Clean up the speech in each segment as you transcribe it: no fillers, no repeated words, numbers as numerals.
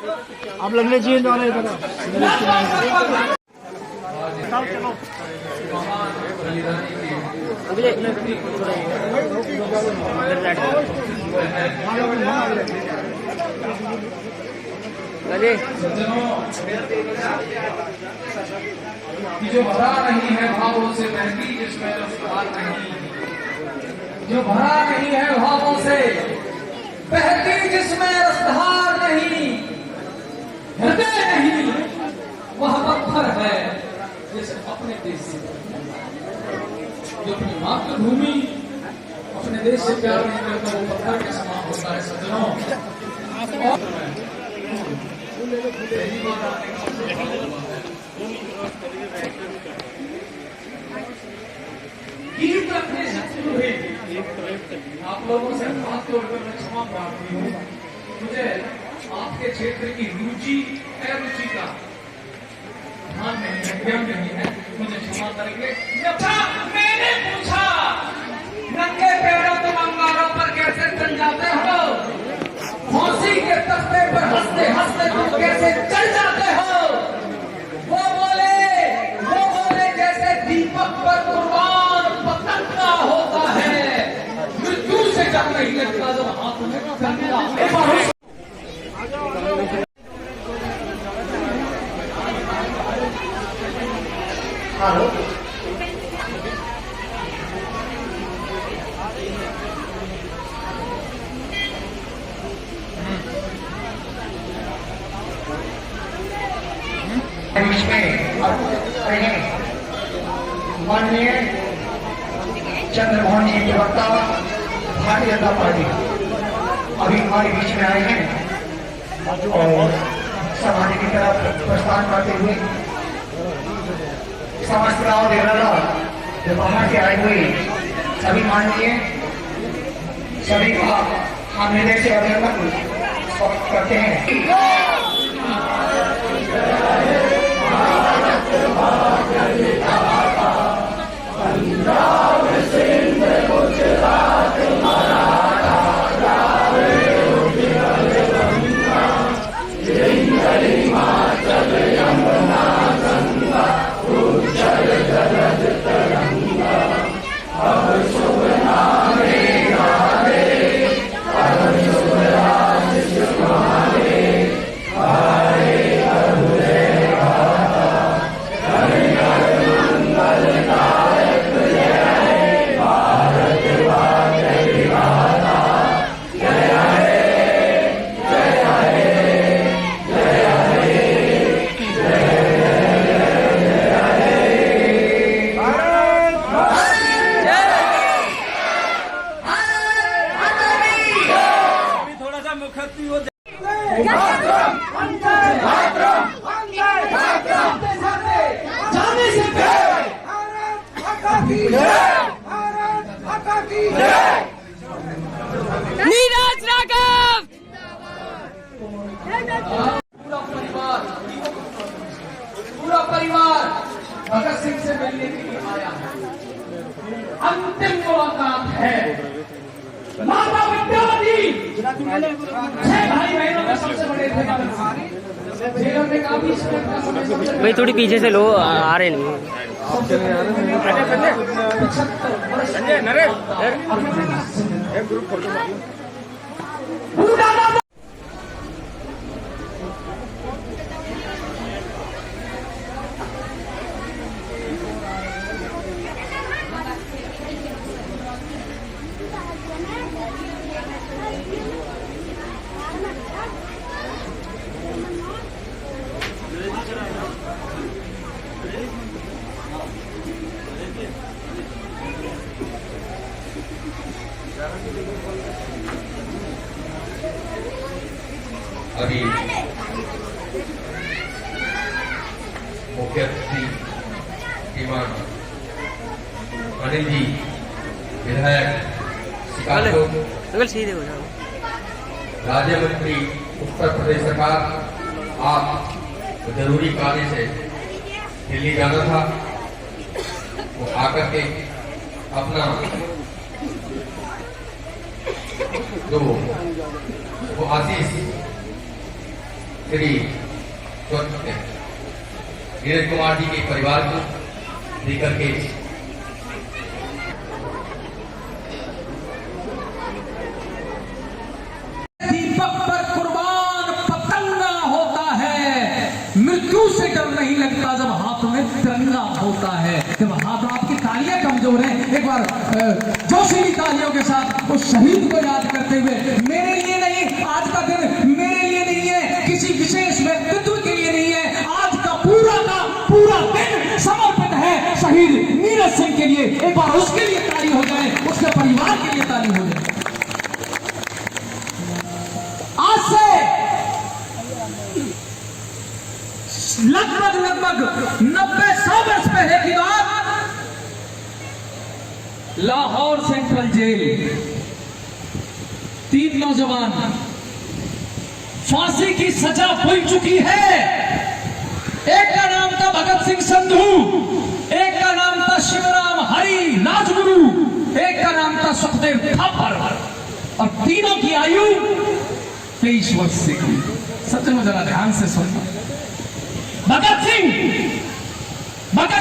आप लग लीजिए इधर चलो जो भरा नहीं है भावों से बहती जिसमें रफ्तार नहीं, जो भरा नहीं है भावों से बहती जिसमें रफ्तार नहीं, हृदय नहीं वह पत्थर है जिसे अपने देश से, जो अपनी मातृभूमि अपने देश से प्यार नहीं करता वो पत्थर के समान होता है सज्जनों। गीत रखने से पूर्व आप लोगों से हाथ जोड़कर मैं क्षमा प्रार्थी हूँ। मुझे आपके क्षेत्र की रुचि अरुचि का ध्यान नहीं है, ज्ञान नहीं है, मुझे क्षमा करेंगे। मैंने पूछा नंगे पैरों तुम अंगारों पर कैसे चल जाते हो, फांसी के तख्ते पर हंसते हंसते तुम कैसे चल जाते हो। वो बोले जैसे दीपक पर कुर्बान पतंगा होता है, मृत्यु से जब नहीं लगता जब हाथ में कंगा। बीच में माननीय चंद्रमोहन जी के वक्ता भारतीय जनता पार्टी अभी हमारे बीच में आए हैं और समाधि की तरफ प्रस्थान करते हुए समस्त गांव देवरा जो बाहर के आए हुए सभी माननीय सभी का हम हृदय से अभिनंदन करते हैं। नीरज राघव पूरा परिवार भगत सिंह से मिलने के लिए आया है। अंतिम मुलाकात है। माता विद्यावती 6 भाई बहनों में सबसे बड़े थे। जेलर ने काफी भाई थोड़ी पीछे से लो, आ रहे नहीं। ग्रुप फोटो अभी मुख्य अतिथि श्रीमान अनिल जी विधायक शिकागो राज्य मंत्री उत्तर प्रदेश सरकार, आप जरूरी कार्य से दिल्ली जाना था, वो आकर के अपना जो वो आशीष श्री नीरज कुमार जी के परिवार को लेकर के दीपक पर कुर्बान पतंगा होता है, मृत्यु से डर नहीं लगता जब हाथ में तिरंगा होता है। जब हाथ आपकी तालियां कमजोर हैं, एक बार जोशीली तालियों के साथ उस शहीद को याद करते हुए, मेरे लिए नहीं, आज का दिन मेरे लिए नहीं है, किसी विशेष व्यक्तित्व के लिए नहीं है, आज का पूरा दिन समर्पित है शहीद नीरज सिंह के लिए। एक बार उसके लिए ताली हो जाए, उसके परिवार के लिए ताली हो जाए। आज से लगभग 90-100 वर्ष पहले की बात, लाहौर सेंट्रल जेल 3 नौजवान फांसी की सजा भुल चुकी है। एक का नाम था भगत सिंह संधू, एक का नाम था शिवराम हरी राजगुरु, एक का नाम था सुखदेव थापर, और तीनों की आयु 23 वर्ष से की। सच में जरा ध्यान से सुनना। भगत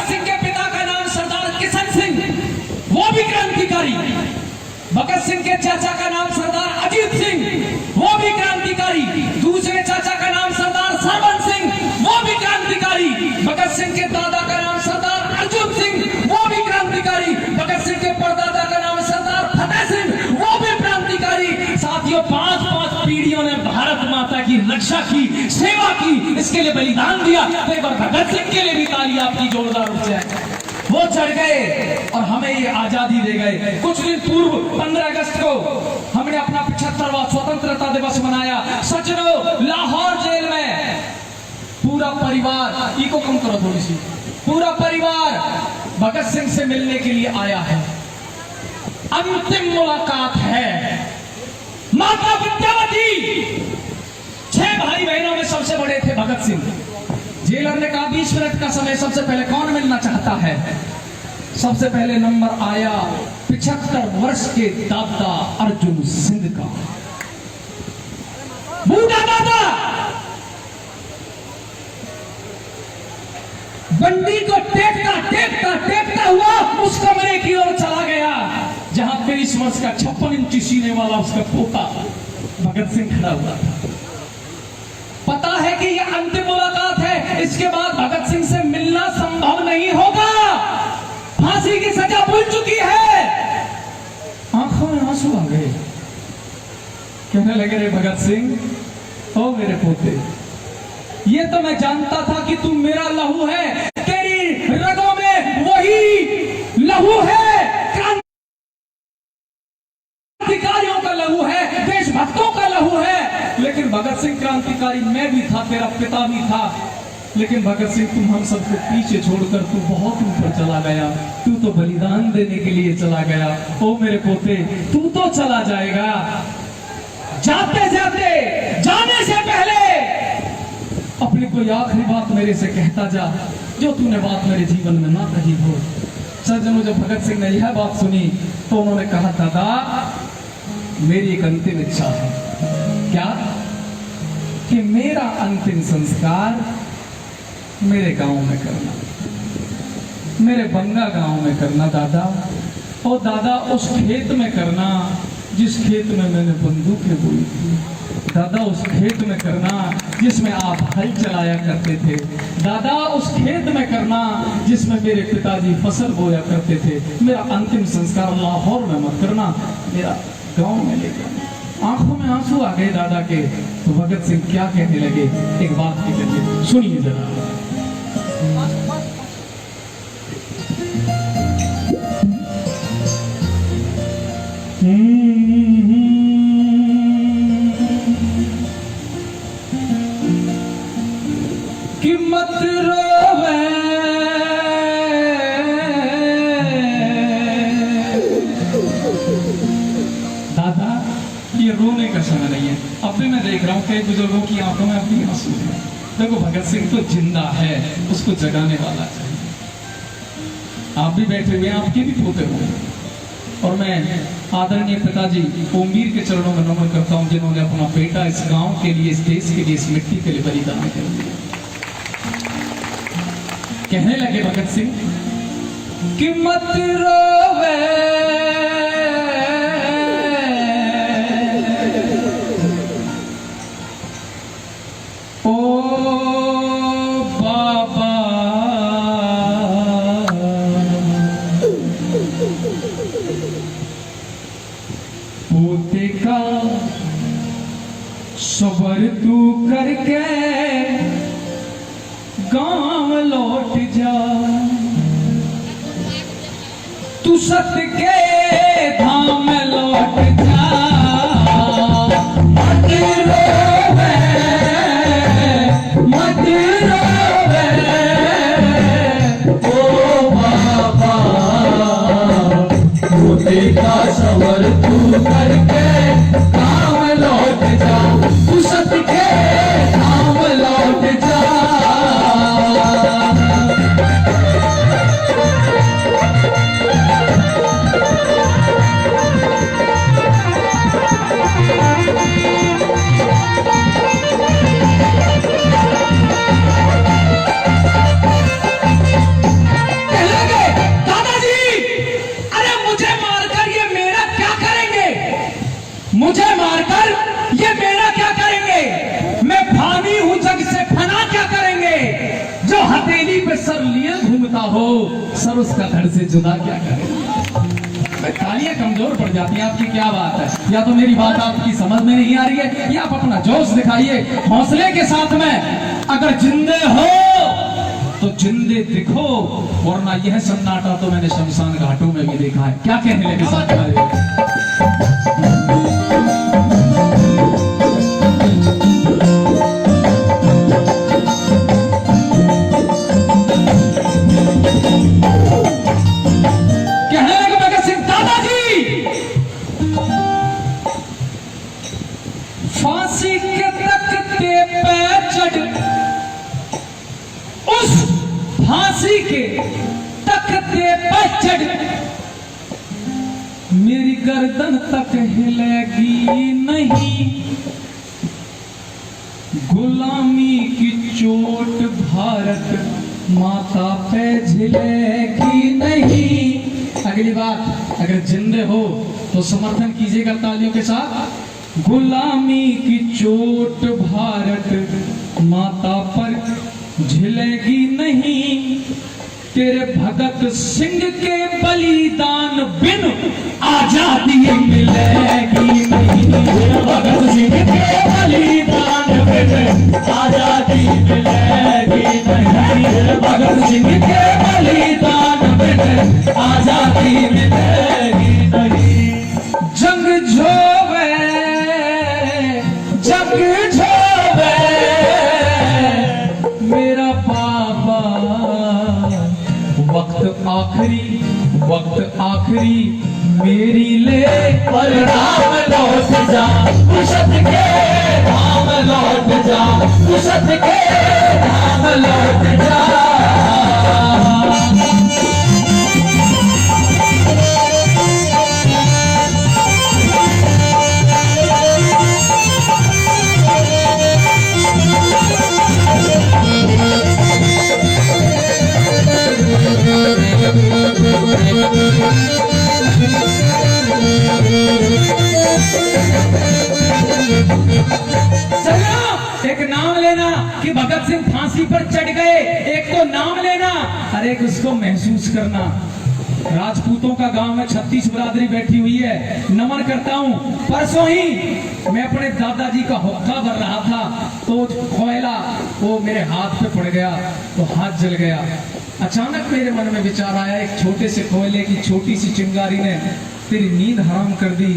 सिंह के पिता का नाम सरदार किशन सिंह, वो भी क्रांतिकारी। भगत सिंह के चाचा का नाम सरदार अजीत सिंह, वो भी क्रांतिकारी। दूसरे चाचा का नाम सरदार सरवन सिंह, वो भी क्रांतिकारी। भगत सिंह के दादा का नाम सरदार अर्जुन सिंह, वो भी क्रांतिकारी। भगत सिंह के परदादा का नाम सरदार फतेह सिंह, वो भी क्रांतिकारी। साथियों, 5-5 पीढ़ियों ने भारत माता की रक्षा की, सेवा की, इसके लिए बलिदान दिया। तो एक बार भगत सिंह के लिए भी ताली आपकी जोरदार उठ जाए। वो चढ़ गए और हमें ये आजादी दे गए। कुछ दिन पूर्व 15 अगस्त को हमने अपना 75वां स्वतंत्रता दिवस मनाया। सज्जनों, लाहौर जेल में पूरा परिवार, इको कम करो थोड़ी सी, पूरा परिवार भगत सिंह से मिलने के लिए आया है। अंतिम मुलाकात है। माता विद्यावती 6 भाई बहनों में सबसे बड़े थे भगत सिंह। जेलर ने कहा 20 मिनट का समय, सबसे पहले कौन मिलना चाहता है? सबसे पहले नंबर आया 75 वर्ष के दादा अर्जुन सिंह का। बूढ़ा दादा बंडी को टेकता हुआ उस कमरे की ओर चला गया जहां 23 वर्ष का 56 इंची सीने वाला उसका पोता भगत सिंह खड़ा हुआ था। पता है कि यह अंतिम मुलाकात है, इसके बाद भगत सिंह से मिलना संभव नहीं होगा। फांसी की सजा भूल चुकी है। आंखों में आंसू आ गए। कहने लगे, रे भगत सिंह, ओ मेरे पोते, ये तो मैं जानता था कि तू मेरा लहू है, तेरी रगों में वही लहू है, क्रांतिकारियों का लहू है, देशभक्तों का लहू है। लेकिन भगत सिंह क्रांतिकारी मैं भी था, तेरा पिता भी था, लेकिन भगत सिंह तुम हम सबको पीछे छोड़कर तू बहुत ऊपर चला गया। तू तो बलिदान देने के लिए चला गया। ओ मेरे पोते, तू तो चला जाएगा। जाते जाने से पहले अपनी कोई आखिरी बात मेरे से कहता जा, जो तूने बात मेरे जीवन में ना कही हो। सज्जनों, जब भगत सिंह ने यह बात सुनी तो उन्होंने कहा, दादा मेरी एक अंतिम इच्छा है। क्या? कि मेरा अंतिम संस्कार मेरे गांव में करना, मेरे बंगा गांव में करना दादा। और दादा उस खेत में करना जिस खेत में मैंने बंदूकें बोई थी। दादा उस खेत में करना जिसमें आप हल चलाया करते थे। दादा उस खेत में करना जिसमें मेरे पिताजी फसल बोया करते थे। मेरा अंतिम संस्कार लाहौर में मत करना, मेरा गांव में लेकर आना। आंखों में आंसू आ गए दादा के। तो भगत सिंह क्या कहने लगे, एक बात कहते, सुनिए जरा। कि मत रोवे दादा, ये रोने का समय नहीं है। अब भी मैं देख रहा हूँ कई बुजुर्गों की आंखों में अपनी आंसू है। देखो भगत सिंह तो जिंदा है, उसको जगाने वाला चाहिए। आप भी बैठे हुए हैं, आपके भी पोते हुए। और मैं आदरणीय पिताजी ओमवीर के चरणों में नमन करता हूं, जिन्होंने अपना बेटा इस गांव के लिए, इस देश के लिए, इस मिट्टी के लिए बलिदान कर दिया। कहने लगे भगत सिंह कि मत रोवे ओ बाबा, पोते का सबर तू करके गांव लौट जा, तू सत्य के धाम लौट जा। मत रोवे, मत रोवे ओ बाबा, पोते का सबर तू करके गांव लौट जा, तू सत्य के धाम लौट जा। मुझे मारकर ये मेरा क्या करेंगे? मैं फानी हूं, जग से फना क्या करेंगे? जो हथेली पे सर लिए घूमता हो, सर उसका धड़ से जुदा क्या करेंगे? तालियां कमजोर पड़ जाती हैं। आपकी क्या बात है? या तो मेरी बात आपकी समझ में नहीं आ रही है, या आप अपना जोश दिखाइए हौसले के साथ में। अगर जिंदे हो तो जिंदे दिखो, वरना यह सन्नाटा तो मैंने शमशान घाटों में भी देखा है। क्या कहने लगे सब? फांसी के तख्ते पे चढ़, उस फांसी के तख्ते पे चढ़, मेरी गर्दन तक हिलेगी नहीं, गुलामी की चोट भारत माता पे झिलेगी नहीं। अगली बात, अगर जिंदे हो तो समर्थन कीजिएगा तालियों के साथ। गुलामी की चोट भारत माता पर झिलेगी नहीं, तेरे भगत सिंह के बलिदान बिन आजादी मिलेगी नहीं। भगत सिंह के बलिदान बिन आजादी मिलेगी नहीं। भगत सिंह के बलिदान बिन आजादी मिलेगी नहीं। जंग झोवे, जंग झोवे मेरा बाबा, वक्त आखिरी, वक्त आखिरी मेरी ले, परिणाम लौट जा, कुशत के धाम लौट जा, कुशत के धाम लौट जा। एक नाम लेना कि भगत सिंह फांसी पर चढ़ गए, एक तो नाम लेना और एक उसको महसूस करना। राजपूतों का गांव में 36 बिरादरी बैठी हुई है, नमन करता हूं। परसों ही मैं अपने दादाजी का हुक्का भर रहा था, तो कोयला वो मेरे हाथ पे पड़ गया तो हाथ जल गया। अचानक मेरे मन में विचार आया, एक छोटे से कोयले की छोटी सी चिंगारी ने तेरी नींद हराम कर दी।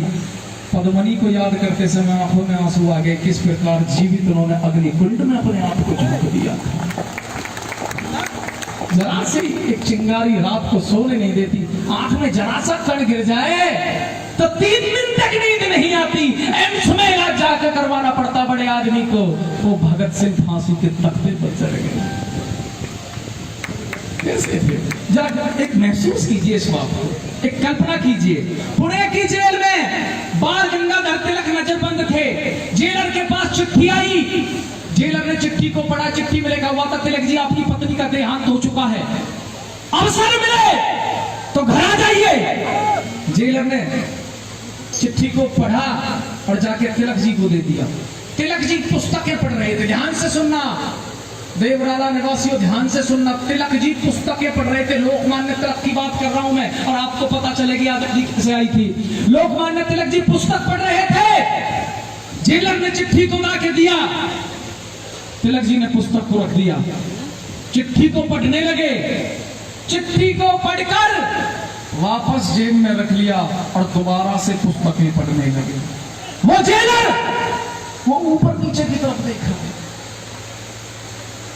पद्मनी को याद करते समय आंखों में आंसू आ गए। किस प्रकार जीवित उन्होंने अग्निकुंड में अपने आप को झोंक दिया। जरा से एक चिंगारी रात को सोने नहीं देती, आंख में जरा सा कण गिर जाए तो 3 दिन तक नींद नहीं आती। एम्स में इलाज जाकर करवाना पड़ता बड़े आदमी को। वो भगत सिंह फांसी के तख्ते पर चढ़ गए। कैसे जरा एक महसूस कीजिए इस बात को, एक कल्पना कीजिए। पुणे की जेल में बाल गंगाधर तिलक नजरबंद थे। जेलर के पास चिट्ठी आई, जेलर ने चिट्ठी को पढ़ा। चिट्ठी में लिखा हुआ था, तिलक जी आपकी पत्नी का देहांत हो चुका है, अवसर मिले तो घर आ जाइए। जेलर ने चिट्ठी को पढ़ा और जाके तिलक जी को दे दिया। तिलक जी पुस्तकें पढ़ रहे थे, ध्यान से सुनना देवराला निवासियों, ध्यान से सुनना। तिलक जी पुस्तकें पढ़ रहे थे, लोकमान्य तिलक की बात कर रहा हूं मैं, और आपको पता चलेगी आजादी कैसे आई थी। लोकमान्य तिलक जी पुस्तक पढ़ रहे थे, जेलर ने चिट्ठी को ला के दिया, तिलक जी ने पुस्तक को रख दिया, चिट्ठी को पढ़ने लगे। चिट्ठी को पढ़कर वापस जेब में रख लिया और दोबारा से पुस्तकें पढ़ने लगे। वो जेलर वो ऊपर नीचे की तरफ देख रहा,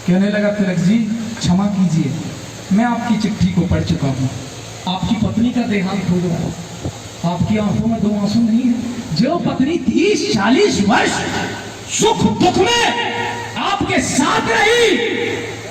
कहने लगा तिलक जी क्षमा कीजिए, मैं आपकी चिट्ठी को पढ़ चुका हूं, आपकी पत्नी का देहांत हो गया, आपकी आंखों में दो आंसू नहीं है। जो पत्नी 30-40 वर्ष सुख दुख में आपके साथ रही,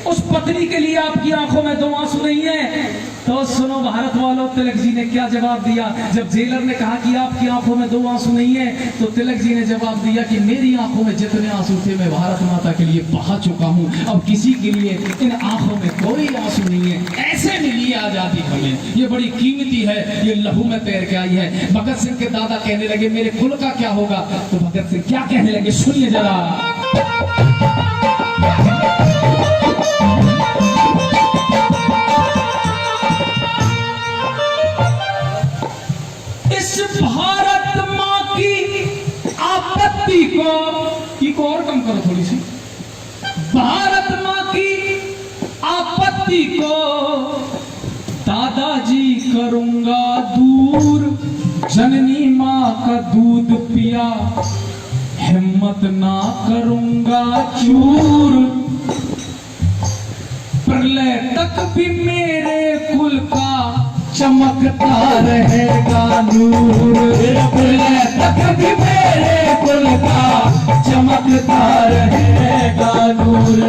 उस पत्नी के लिए आपकी आंखों में दो आंसू नहीं है। तो सुनो भारत वालों, तिलक जी ने क्या जवाब दिया। जब जेलर ने कहा कि आपकी आंखों में दो आंसू नहीं है, तो तिलक जी ने जवाब दिया कि मेरी आंखों में जितने आंसू थे मैं भारत माता के लिए बहा चुका हूं, अब किसी के लिए इन आंखों में कोई आंसू नहीं है। ऐसे मिली आजादी हमें, ये बड़ी कीमती है, ये लहू में तैर के आई है। भगत सिंह के दादा कहने लगे मेरे कुल का क्या होगा, तो भगत सिंह क्या कहने लगे सुनिए जरा। भारत मां की आपत्ति को और कम करो थोड़ी सी। भारत मां की आपत्ति को दादाजी करूंगा दूर, जननी मां का दूध पिया, हिम्मत ना करूंगा चूर, प्रलय तक भी मेरे कुल का चमकता रहेगा नूर, प्रलय तक भी मेरे कुल का चमकता रहेगा नूर,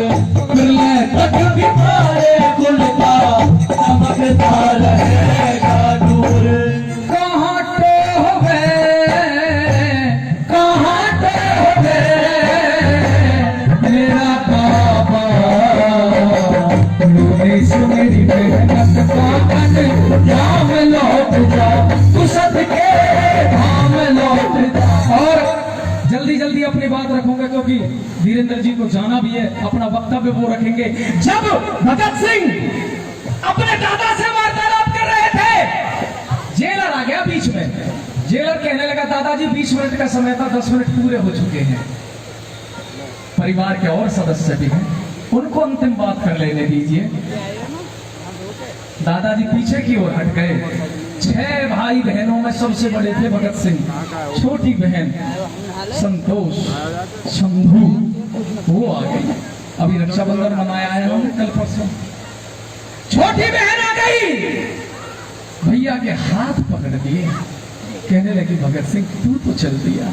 प्रलय तक भी मेरे कुल का चमकता रहेगा नूर। कहाँ टोह गए मेरा बाबा, मेरी मेहनत का धाम लौट जा, तू सदके धाम लौट जा। और जल्दी जल्दी अपनी बात रखूंगा क्योंकि वीरेंद्र जी को जाना भी है, अपना वक्तव्य वो रखेंगे। जब भगत सिंह अपने दादा से वार्तालाप कर रहे थे, जेलर आ गया बीच में। जेलर कहने लगा दादाजी 20 मिनट का समय था, 10 मिनट पूरे हो चुके हैं, परिवार के और सदस्य भी हैं, उनको अंतिम बात कर लेने दीजिए। दादाजी पीछे की ओर हट गए। 6 भाई बहनों में सबसे बड़े थे भगत सिंह, छोटी बहन संतोष शंभू वो आ गई। अभी रक्षाबंधन मनाया है उन्होंने कल परसों। छोटी बहन आ गई, भैया के हाथ पकड़ दिए, कहने लगी भगत सिंह तू तो चल दिया।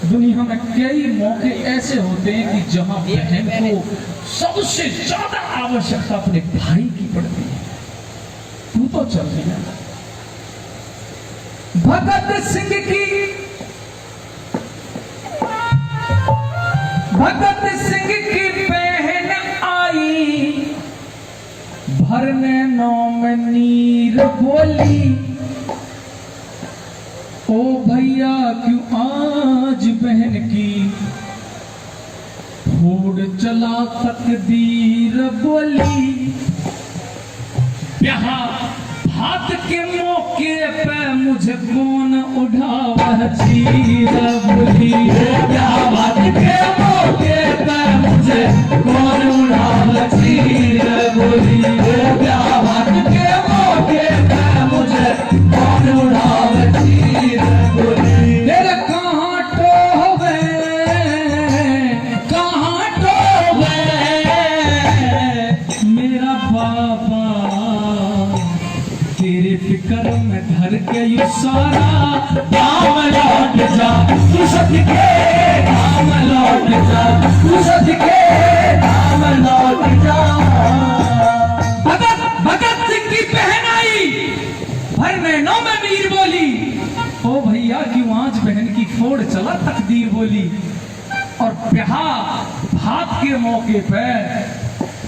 दुनिया में कई मौके ऐसे होते हैं कि जहां बहन को सबसे ज्यादा आवश्यकता अपने भाई की पड़ती है, तू तो चल दिया। भगत सिंह की बहन आई, भरने नौ में नीर बोली, ओ भैया क्यों आज बहन की फोड़ चला तकदीर बोली, ब्याह भात के मौके पे मुझे कौन उठावा चीर बोली, ब्याह भात के मौके पे मुझे कौन उठावा चीर बोली, ब्याह भात के मौके पे मुझे कौन उठावा चीर बोली। तेरे कहाँ टोह मेरा बाबा, तेरे फिक्र में धर के ये सारा दाम लौट जा, तू सदके दाम लौट जा, तू सदके दाम लौट जा। बहनों में मीर बोली, ओ भैया क्यों आज बहन की फोड़ चला तकदीर बोली। और ब्याह भात के मौके पे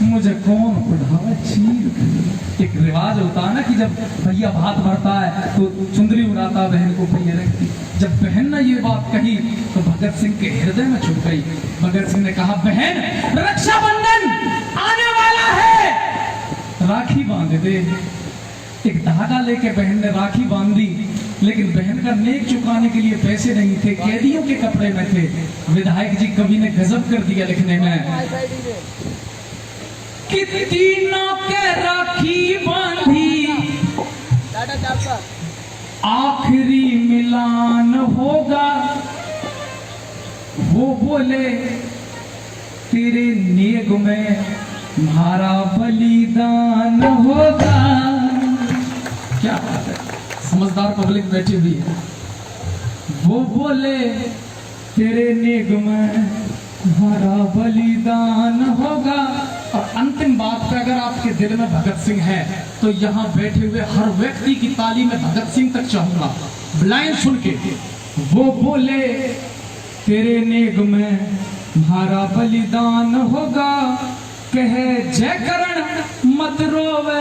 मुझे कौन बढ़ावा चीर। एक रिवाज होता है ना कि जब भैया भात भरता है तो चुंदरी उड़ाता बहन को भैया रखती। जब बहन ने ये बात कही तो भगत सिंह के हृदय में छुप गई। भगत सिंह ने कहा, बहन रक्षाबंधन आने वाला है, राखी बांध दे। एक धागा लेके बहन ने राखी बांधी, लेकिन बहन का नेक चुकाने के लिए पैसे नहीं थे, कैदियों के कपड़े में थे। विधायक जी कवि ने गजब कर दिया लिखने में कि तीनों के राखी बांधी, आखिरी मिलान होगा। वो बोले तेरे नेक में हमारा बलिदान होगा। क्या बात है, समझदार पब्लिक बैठी हुई है। वो बोले तेरे नेक में हमारा बलिदान होगा। और अंतिम बात पे अगर आपके दिल में भगत सिंह है तो यहाँ बैठे हुए हर व्यक्ति की ताली में भगत सिंह तक चाहूंगा, ब्लाइंड सुन के। वो बोले तेरे नेक में हमारा बलिदान होगा, कहे जय करण मत रोवे,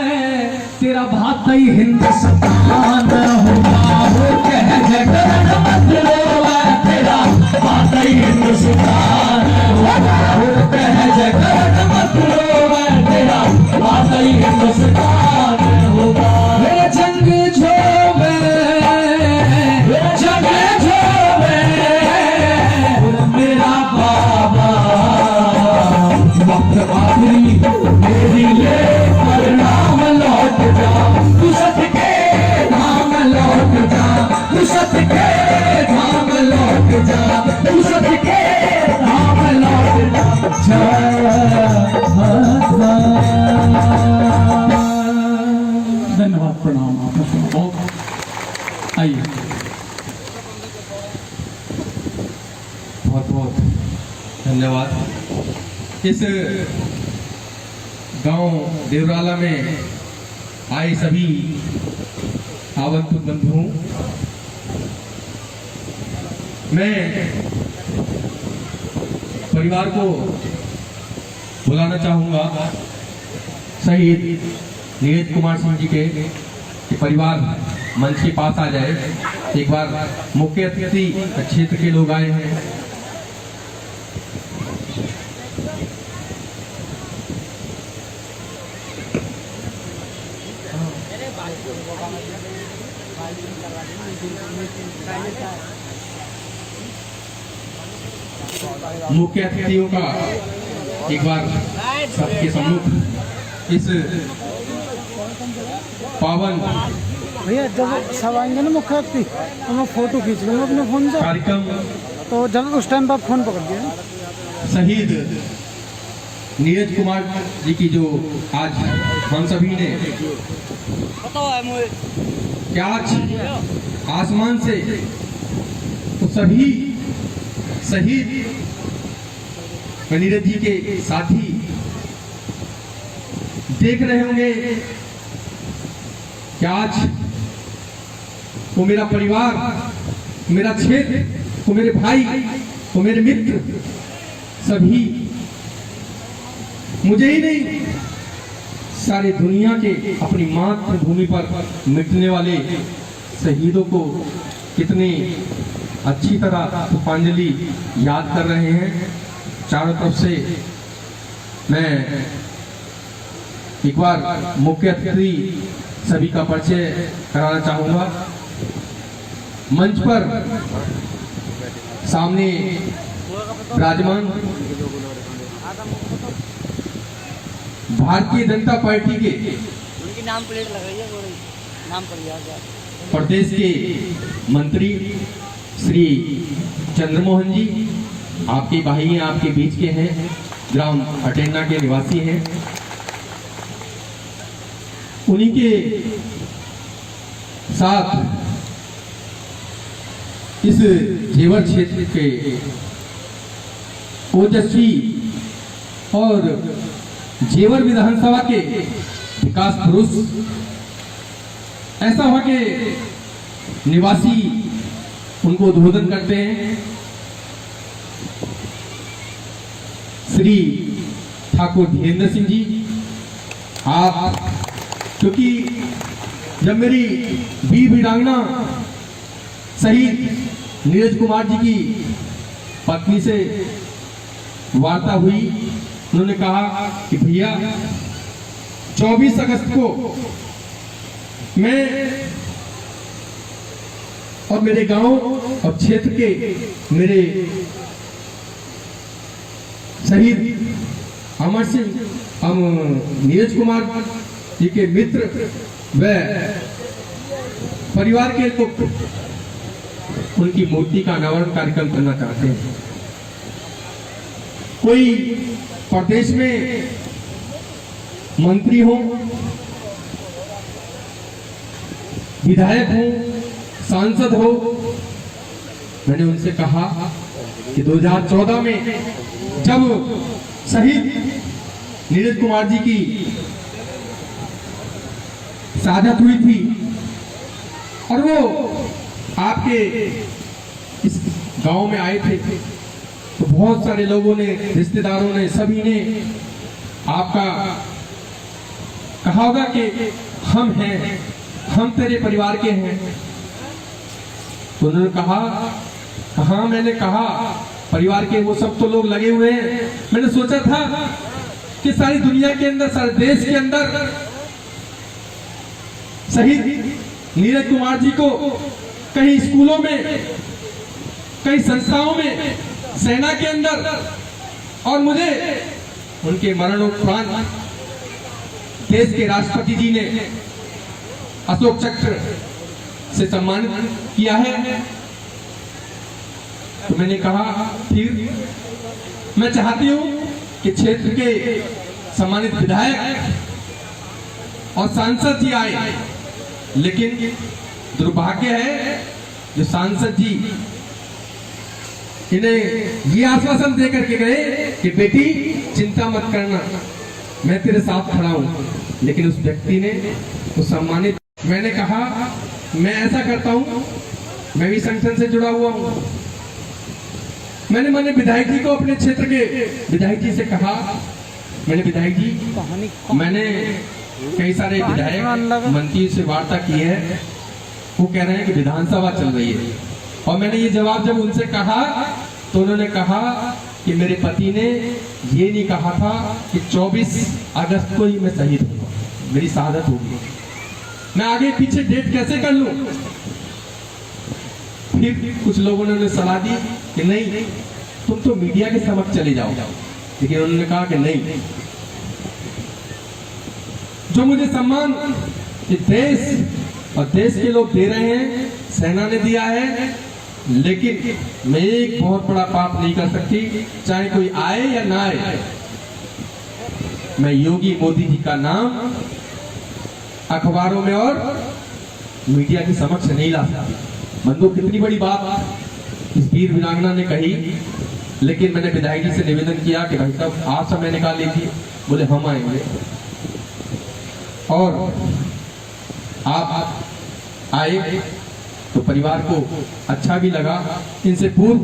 तेरा भाई हिंदुस्तान होगा। वो कहे जय करण मत रोवे, तेरा भाई हिंदुस्तान होगा। वो कहे जय करण मत रोवे, तेरा भाई हिंदुस्तान होगा। जंग झोवे, जंग झोवे मेरा बाबा, वक्त आखिरी मेरी ले परिणाम लौट जा। तू सत्य के धाम लौट जा, तू सत्य के धाम लौट जा, तू सत्य के धाम लौट जा। धन्यवाद, प्रणाम आपको। आइए, बहुत बहुत धन्यवाद। इस गांव देवराला में आए सभी आगंतुक बंधुओं, मैं परिवार को बुलाना चाहूंगा। शहीद नीरज कुमार सिंह जी के परिवार मंच के पास आ जाए। एक बार मुख्य अतिथि क्षेत्र के लोग आए हैं। मुख्य अतिथियों का एक बार सबके सम्मुख इस पावन भैया जब सब आएंगे ना मुख्य अतिथि तो मैं फोटो खींच लूंगा अपने फोन से, कार्यक्रम तो जब उस टाइम पर फोन पकड़ दिया। शहीद नीरज कुमार जी की जो आज हम सभी ने क्या आज आसमान से तो सभी शहीद नीरज जी के साथी देख रहे होंगे कि आज वो मेरा परिवार, मेरा क्षेत्र, वो मेरे भाई, वो मेरे मित्र सभी मुझे ही नहीं सारी दुनिया के अपनी मातृभूमि पर मिटने वाले शहीदों को कितनी अच्छी तरह पुष्पांजलि याद कर रहे हैं। चारों तरफ से मैं एक बार मुख्य अतिथि सभी का परिचय कराना चाहूंगा। मंच पर सामने विराजमान भारतीय जनता पार्टी के उनकी नाम प्लेट लगाइए, नाम पर प्रदेश के मंत्री श्री चंद्रमोहन जी, आपके भाई हैं, आपके बीच के हैं, ग्राम अटेन्ना के निवासी हैं। उन्हीं के साथ इस जेवर क्षेत्र के ओजस्वी और जेवर विधानसभा के विकास पुरुष ऐसा हुआ कि निवासी उनको उद्बोधन करते हैं। श्री ठाकुर धीरेन्द्र सिंह जी, आप, क्योंकि जब मेरी वीर वीरांगना शहीद नीरज कुमार जी की पत्नी से वार्ता हुई, उन्होंने कहा कि भैया 24 अगस्त को मैं और मेरे गांव और क्षेत्र के मेरे शहीद अमर सिंह नीरज कुमार जी के मित्र व परिवार के लोग उनकी मूर्ति का अनावरण कार्यक्रम करना चाहते हैं। कोई प्रदेश में मंत्री हो, विधायक हो, सांसद हो, मैंने उनसे कहा कि 2014 में जब शहीद नीरज कुमार जी की शहादत हुई थी और वो आपके इस गांव में आए थे, तो बहुत सारे लोगों ने, रिश्तेदारों ने, सभी ने आपका कहा होगा कि हम हैं, हम तेरे परिवार के हैं। तो उन्होंने कहा, हाँ, मैंने कहा परिवार के वो सब तो लोग लगे हुए हैं। मैंने सोचा था कि सारी दुनिया के अंदर, सारे देश के अंदर शहीद नीरज कुमार जी को कहीं स्कूलों में, कई संस्थाओं में, सेना के अंदर, और मुझे उनके मरणोपरांत देश के राष्ट्रपति जी ने अशोक चक्र से सम्मानित किया है। तो मैंने कहा फिर मैं चाहती हूं कि क्षेत्र के सम्मानित विधायक और सांसद जी आए, लेकिन दुर्भाग्य है जो सांसद जी इन्हें ये आश्वासन देकर के गए कि बेटी चिंता मत करना, मैं तेरे साथ खड़ा हूं, लेकिन उस व्यक्ति ने उस सम्मानित, मैंने कहा मैं ऐसा करता हूं, मैं भी संगठन से जुड़ा हुआ हूं। मैंने विधायक जी को, अपने क्षेत्र के विधायक जी से कहा, मैंने विधायक जी, मैंने कई सारे विधायक मंत्री से वार्ता की है, वो कह रहे हैं कि विधानसभा चल रही है। और मैंने ये जवाब जब उनसे कहा तो उन्होंने कहा कि मेरे पति ने ये नहीं कहा था कि 24 अगस्त को ही मैं शहीद हूँ, मेरी शहादत होगी, मैं आगे पीछे डेट कैसे कर लूं। फिर कुछ लोगों ने सलाह दी कि नहीं, तुम तो मीडिया के समक्ष चले जाओ, लेकिन उन्होंने कहा कि नहीं, जो मुझे सम्मान देश और देश के लोग दे रहे हैं, सेना ने दिया है, लेकिन मैं एक बहुत बड़ा पाप नहीं कर सकती, चाहे कोई आए या ना आए, मैं योगी मोदी जी का नाम अखबारों में और मीडिया के समक्ष नहीं ला सकती। बंधु, कितनी बड़ी बात इस वीर वीरांगना ने कही, लेकिन मैंने विधायक जी से निवेदन किया कि भाई साहब आप समय निकाल लीजिए, बोले हम आएंगे, और आप आए तो परिवार को अच्छा भी लगा। इनसे पूर्व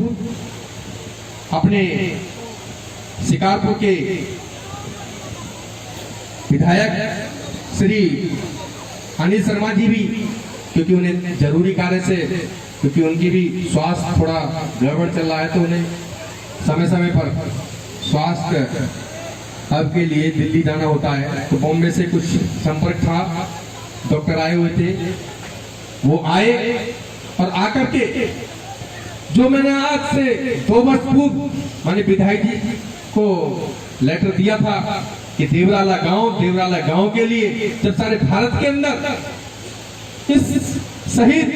अपने शिकारपुर के विधायक श्री अनिल शर्मा जी भी, क्योंकि उन्हें जरूरी कार्य से, क्योंकि उनकी भी स्वास्थ्य थोड़ा गड़बड़ चल रहा है, तो उन्हें समय समय पर स्वास्थ्य अब के लिए दिल्ली जाना होता है, तो बॉम्बे से कुछ संपर्क था, डॉक्टर आए हुए थे, वो आए और आकर के जो मैंने आज से 2 वर्ष पूर्व मैंने विधायक जी को लेटर दिया था कि देवराला गांव के लिए, जब सारे भारत के अंदर इस शहीद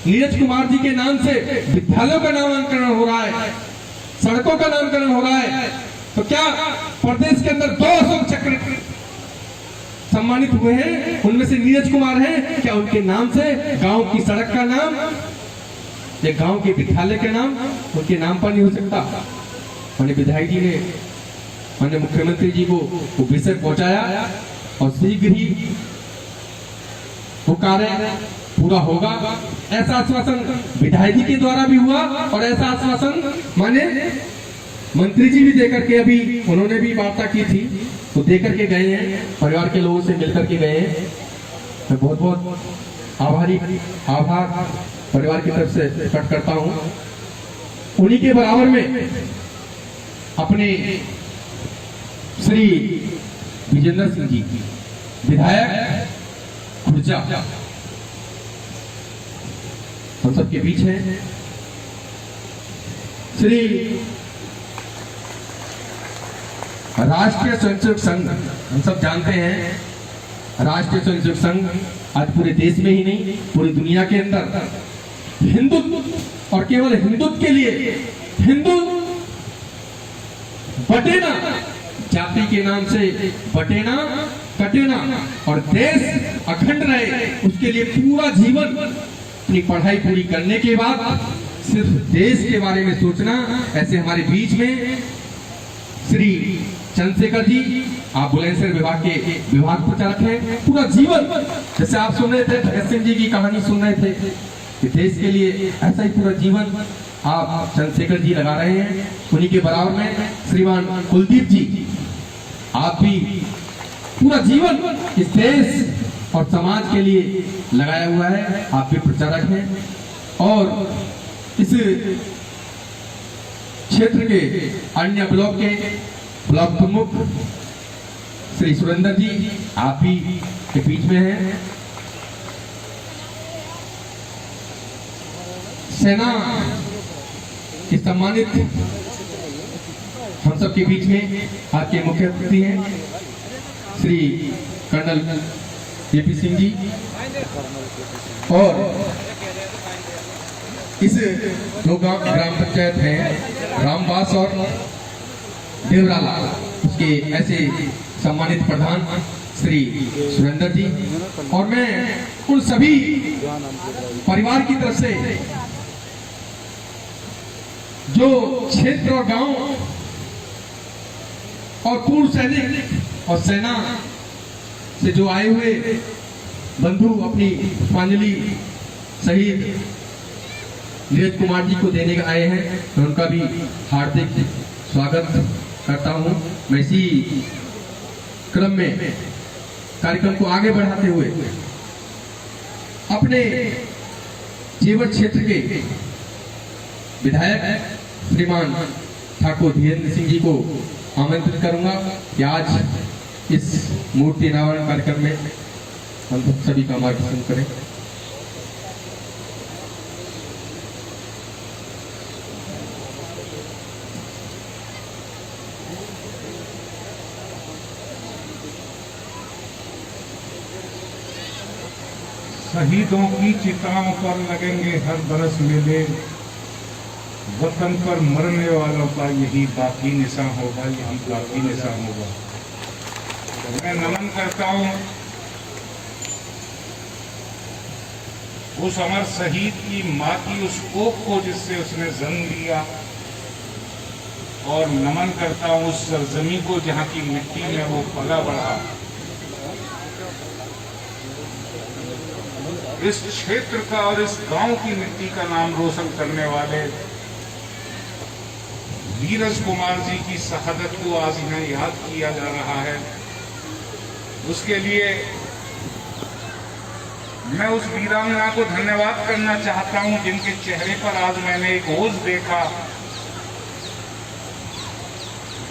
नीरज कुमार जी के नाम से विद्यालयों का नामांकन हो रहा है, सड़कों का नामकरण हो रहा है, तो क्या प्रदेश के अंदर 2 अशोक चक्र सम्मानित हुए हैं, उनमें से नीरज कुमार हैं, क्या उनके नाम से गांव की सड़क का नाम या गांव के विद्यालय के नाम उनके नाम पर नहीं हो सकता। मैंने विधायक जी ने, मैंने मुख्यमंत्री जी को विषय पहुंचाया और शीघ्र ही वो कार्य पूरा होगा। ऐसा आश्वासन विधायक जी के द्वारा भी हुआ और ऐसा आश्वासन माने मंत्री जी भी देकर के अभी उन्होंने भी वार्ता की थी, तो देकर के गए हैं, परिवार के लोगों से मिलकर के गए हैं। मैं बहुत बहुत आभार परिवार की तरफ से प्रकट करता हूँ। उन्हीं के बराबर में अपने श्री विजेंद्र सिंह जी विधायक खुर्जा हम सबके बीच हैं। श्री राष्ट्रीय स्वयंसेवक संघ, हम सब जानते हैं राष्ट्रीय स्वयंसेवक संघ आज पूरे देश में ही नहीं पूरी दुनिया के अंदर हिंदुत्व और केवल हिंदुत्व के लिए हिंदू बटेना जाति के नाम से बटेना कटेना और देश अखंड रहे उसके लिए पूरा जीवन अपनी पढ़ाई पूरी करने के बाद सिर्फ देश के बारे में सोचना। ऐसे हमारे बीच में श्री चंद्रशेखर जी, आप बुलंदशहर विभाग के विभाग प्रचारक हैं। पूरा जीवन जैसे आप सुन रहे थे भगत सिंह जी की कहानी सुन रहे थे कि देश के लिए ऐसा ही पूरा जीवन आप चंद्रशेखर जी लगा रहे हैं। उन्हीं के बराबर में श्रीमान कुलदीप जी, आप भी पूरा जीवन इस देश और समाज के लिए लगाया हुआ है, आप भी प्रचारक हैं। और इस क्षेत्र के अन्य ब्लॉक के ब्लॉक प्रमुख श्री सुरेंद्र जी, आप भी के बीच में हैं। सेना के सम्मानित हम सबके बीच में आपके मुख्य अतिथि हैं श्री कर्नल जेपी सिंह जी, और इस दो गांव ग्राम पंचायत है रामबास और देवराला, उसके ऐसे सम्मानित प्रधान श्री सुरेंद्र जी। और मैं उन सभी परिवार की तरफ से जो क्षेत्र और गांव और पूर्व सैनिक और सेना से जो आए हुए बंधु अपनी पुष्पांजलि शहीद नीरज कुमार जी को देने आए हैं, मैं उनका भी हार्दिक स्वागत करता हूं। मैं इसी क्रम में कार्यक्रम को आगे बढ़ाते हुए अपने जेवर क्षेत्र के विधायक श्रीमान ठाकुर धीरेन्द्र सिंह जी को आमंत्रित करूंगा कि आज इस मूर्ति अनावरण कार्यक्रम में हम सभी का मार्गदर्शन करें। शहीदों की चिताओं पर लगेंगे हर बरस मेले, वतन पर मरने वालों का यही बाकी निशान होगा, यही बाकी निशान होगा। मैं नमन करता हूं उस अमर शहीद की मां की उस कोख को जिससे उसने जन्म लिया, और नमन करता हूं उस सरजमी को जहां की मिट्टी में वो पला बढ़ा। इस क्षेत्र का और इस गांव की मिट्टी का नाम रोशन करने वाले नीरज कुमार जी की शहादत को आज यहां याद किया जा रहा है। उसके लिए मैं उस वीरांगना को धन्यवाद करना चाहता हूं जिनके चेहरे पर आज मैंने एक ओझ देखा।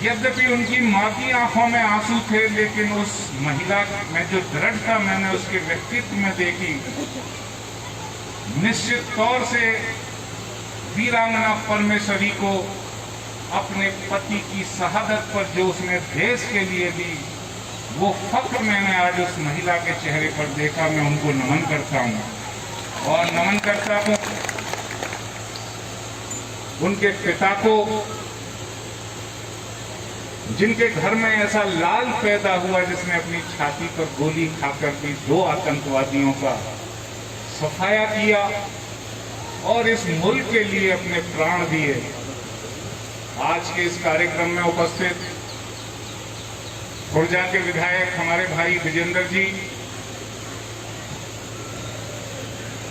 यद्यपि उनकी मां की आंखों में आंसू थे, लेकिन उस महिला में जो दृढ़ता मैंने उसके व्यक्तित्व में देखी, निश्चित तौर से वीरांगना परमेश्वरी को अपने पति की शहादत पर जो उसने देश के लिए दी, वो फख्र मैंने आज उस महिला के चेहरे पर देखा। मैं उनको नमन करता हूं और नमन करता हूं उनके पिता को, जिनके घर में ऐसा लाल पैदा हुआ जिसने अपनी छाती पर गोली खाकर भी 2 आतंकवादियों का सफाया किया और इस मुल्क के लिए अपने प्राण दिए। आज के इस कार्यक्रम में उपस्थित खुर्जा के विधायक हमारे भाई विजेंद्र जी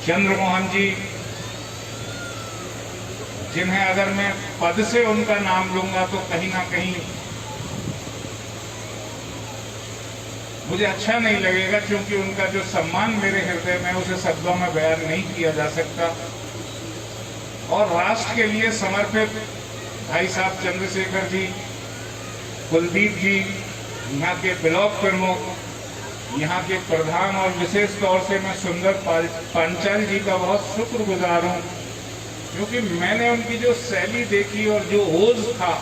चंद्रमोहन जी, जिन्हें अगर मैं पद से उनका नाम लूंगा तो कहीं ना कहीं मुझे अच्छा नहीं लगेगा, क्योंकि उनका जो सम्मान मेरे हृदय में उसे शब्दों में बयान नहीं किया जा सकता। और राष्ट्र के लिए समर्पित भाई साहब चंद्रशेखर जी, कुलदीप जी, यहाँ के ब्लॉक प्रमुख, यहाँ के प्रधान, और विशेष तौर से मैं सुंदर पांचाल जी का बहुत शुक्रगुजार हूँ, क्योंकि मैंने उनकी जो शैली देखी और जो ओज था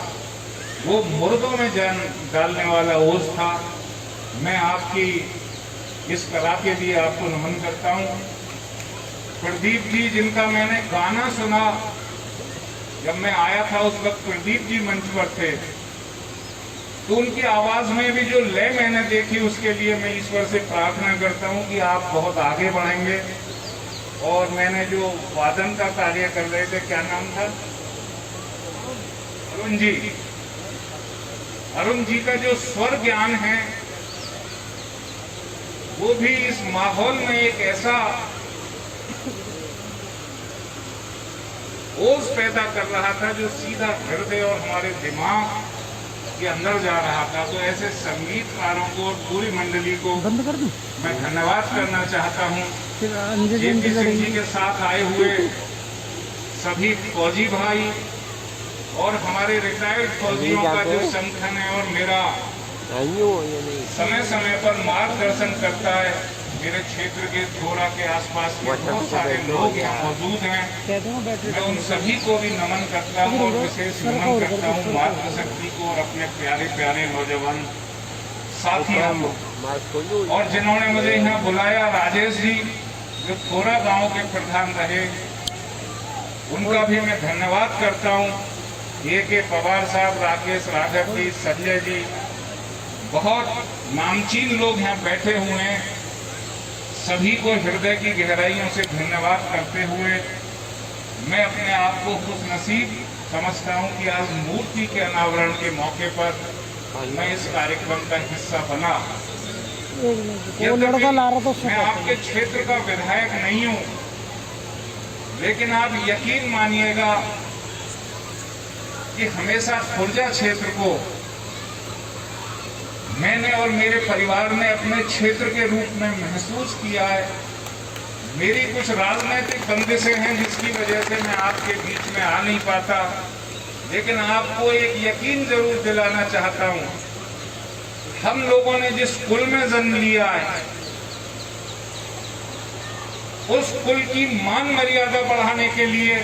वो मुर्दों में जान डालने वाला ओज था। मैं आपकी इस कला के लिए आपको नमन करता हूँ। प्रदीप जी, जिनका मैंने गाना सुना जब मैं आया था, उस वक्त प्रदीप जी मंच पर थे, तो उनकी आवाज में भी जो लय मैंने देखी, उसके लिए मैं ईश्वर से प्रार्थना करता हूँ कि आप बहुत आगे बढ़ेंगे। और मैंने जो वादन का कार्य कर रहे थे, क्या नाम था, अरुण जी, अरुण जी का जो स्वर ज्ञान है वो भी इस माहौल में एक ऐसा ओज पैदा कर रहा था जो सीधा हृदय और हमारे दिमाग के अंदर जा रहा था। तो ऐसे संगीतकारों को और पूरी मंडली को बंद कर दूं? मैं धन्यवाद करना चाहता हूँ। फिर अंजलि जेपी सिंह जी के साथ आए हुए सभी फौजी भाई और हमारे रिटायर्ड फौजियों का जो संगठन है और मेरा समय समय पर मार्गदर्शन करता है। मेरे क्षेत्र के थोड़ा के आसपास के बहुत सारे लोग यहाँ मौजूद हैं, मैं उन सभी को भी नमन करता हूँ और विशेष नमन करता हूँ मातृशक्ति को और अपने प्यारे प्यारे नौजवान साथियों को। और जिन्होंने मुझे यहाँ बुलाया, राजेश जी जो थोड़ा गांव के प्रधान रहे, उनका भी मैं धन्यवाद करता हूँ। के पवार साहब, राकेश राघव जी, संजय जी, बहुत नामचीन लोग यहाँ बैठे हुए हैं। सभी को हृदय की गहराइयों से धन्यवाद करते हुए मैं अपने आप को खुशनसीब समझता हूँ कि आज मूर्ति के अनावरण के मौके पर मैं इस कार्यक्रम का हिस्सा बना। मैं आपके क्षेत्र का विधायक नहीं हूँ, लेकिन आप यकीन मानिएगा कि हमेशा खुर्जा क्षेत्र को मैंने और मेरे परिवार ने अपने क्षेत्र के रूप में महसूस किया है। मेरी कुछ राजनीतिक बंदिशें हैं जिसकी वजह से मैं आपके बीच में आ नहीं पाता, लेकिन आपको एक यकीन जरूर दिलाना चाहता हूं, हम लोगों ने जिस कुल में जन्म लिया है उस कुल की मान मर्यादा बढ़ाने के लिए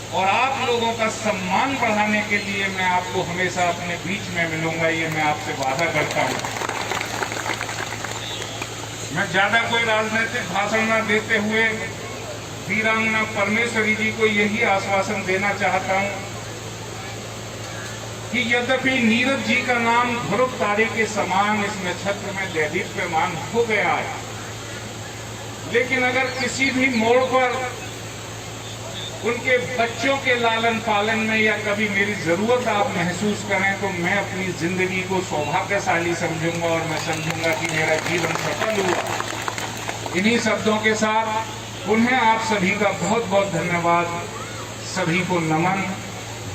और आप लोगों का सम्मान बढ़ाने के लिए मैं आपको हमेशा अपने बीच में मिलूंगा, ये मैं आपसे वादा करता हूं। मैं ज्यादा कोई राजनीतिक भाषण न देते हुए वीरांगना परमेश्वरी जी को यही आश्वासन देना चाहता हूं कि यद्यपि नीरज जी का नाम ध्रुव तारे के समान इस नक्षत्र में दैदीप्यमान हो गया है, लेकिन अगर किसी भी मोड़ पर उनके बच्चों के लालन पालन में या कभी मेरी जरूरत आप महसूस करें तो मैं अपनी जिंदगी को सौभाग्यशाली समझूंगा और मैं समझूंगा कि मेरा जीवन सफल हुआ। इन्हीं शब्दों के साथ पुनः आप सभी का बहुत बहुत धन्यवाद, सभी को नमन।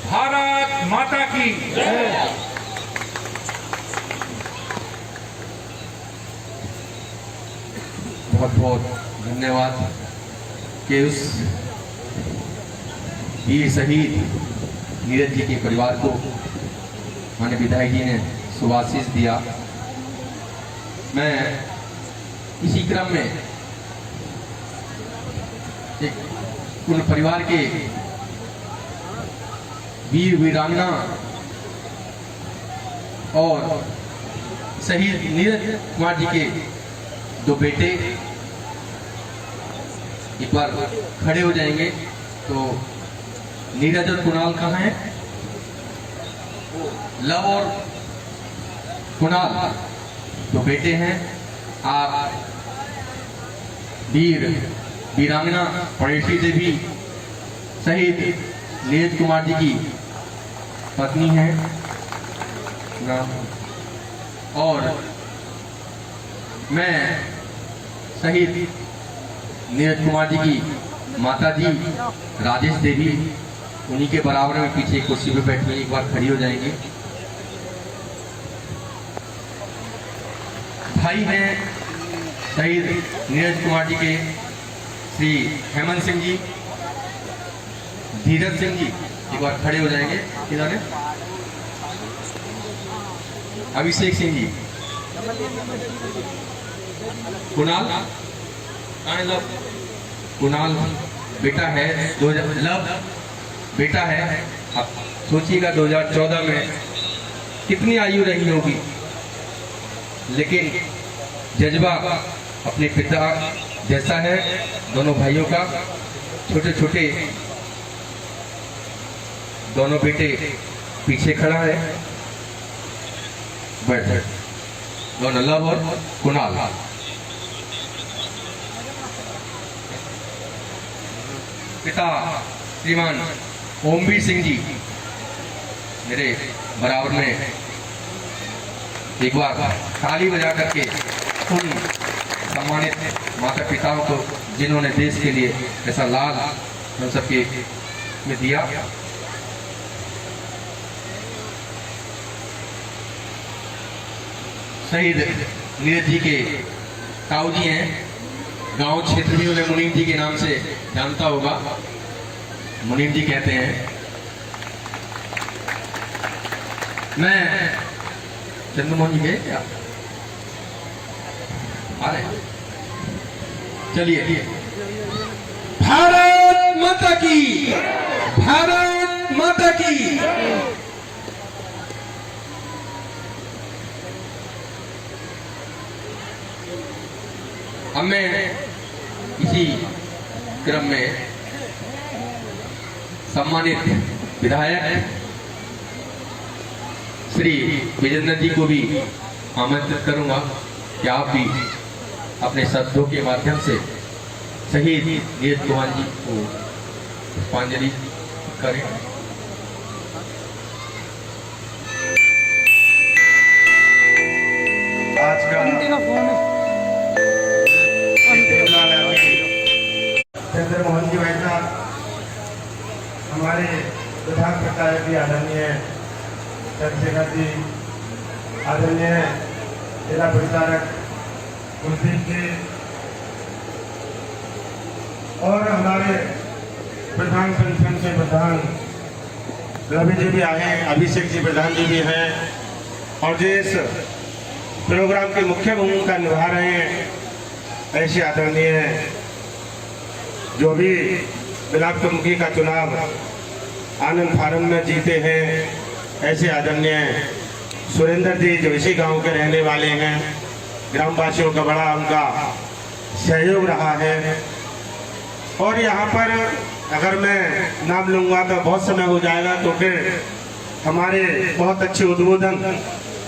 भारत माता की जय। बहुत बहुत धन्यवाद कि उस वीर शहीद नीरज जी के परिवार को माननीय विधायक जी ने शुभाशीष दिया। मैं इसी क्रम में एक उन परिवार के वीर वीरांगना और शहीद नीरज कुमार जी के दो बेटे एक बार खड़े हो जाएंगे। तो नीरज और कुणाल कहाँ हैं? लव और कुणाल दो बेटे हैं। आप वीर वीरांगना परेशी देवी शहीद नीरज कुमार जी की पत्नी हैं और मैं शहीद नीरज कुमार जी की माता जी राजेश देवी, उन्हीं के बराबर में पीछे कुर्सी पे बैठी हुई, एक बार खड़ी हो जाएंगे। भाई हैं शहीद नीरज कुमार जी के श्री हेमंत सिंह जी, धीरज सिंह जी, एक बार खड़े हो जाएंगे। किधर है? अभिषेक सिंह जी, कुणाल, लव कुणाल बेटा है, 2000 लव बेटा है। अब सोचिएगा 2014 में कितनी आयु रही होगी, लेकिन जज्बा अपने पिता जैसा है दोनों भाइयों का। छोटे छोटे दोनों बेटे पीछे खड़ा है, बैठ दोनों लव और कुणाल। पिता श्रीमान ओमवीर सिंह जी मेरे बराबर में, एक बार ताली बजा करके उन सम्मानित माता पिताओं को जिन्होंने देश के लिए ऐसा लाल हम सबके में दिया। शहीद नीरज जी के ताऊ जी हैं, गांव क्षेत्र में उन्हें मुनीम जी के नाम से जानता होगा, मुनीम जी कहते हैं। मैं चंद्रमोहन जी गए क्या? आ रहे हैं? चलिए। भारत माता की, भारत माता की। अब मैं इसी क्रम में सम्मानित विधायक श्री विजेंद्र जी को भी आमंत्रित करूंगा कि आप भी अपने शब्दों के माध्यम से शहीद नीरज कुमार जी को पुष्पांजलि करें। आज का चंद्रमोहन जी भाई साहब हमारे विधान प्रचारक भी आदरणीय चंद्रशेखर जी, आदरणीय जिला प्रचारक कुलदीप जी और हमारे प्रधान संगठन से प्रधान रवि जी भी आए हैं, अभिषेक जी प्रधान जी भी हैं और जो इस प्रोग्राम की मुख्य भूमिका निभा रहे हैं ऐसे आदरणीय जो भी बिलासपुर का चुनाव आनंद फार्म में जीते हैं ऐसे आदरणीय सुरेंद्र जी जो इसी गांव के रहने वाले हैं, ग्रामवासियों का बड़ा उनका सहयोग रहा है। और यहाँ पर अगर मैं नाम लूँगा तो बहुत समय हो जाएगा, तो फिर हमारे बहुत अच्छे उद्बोधन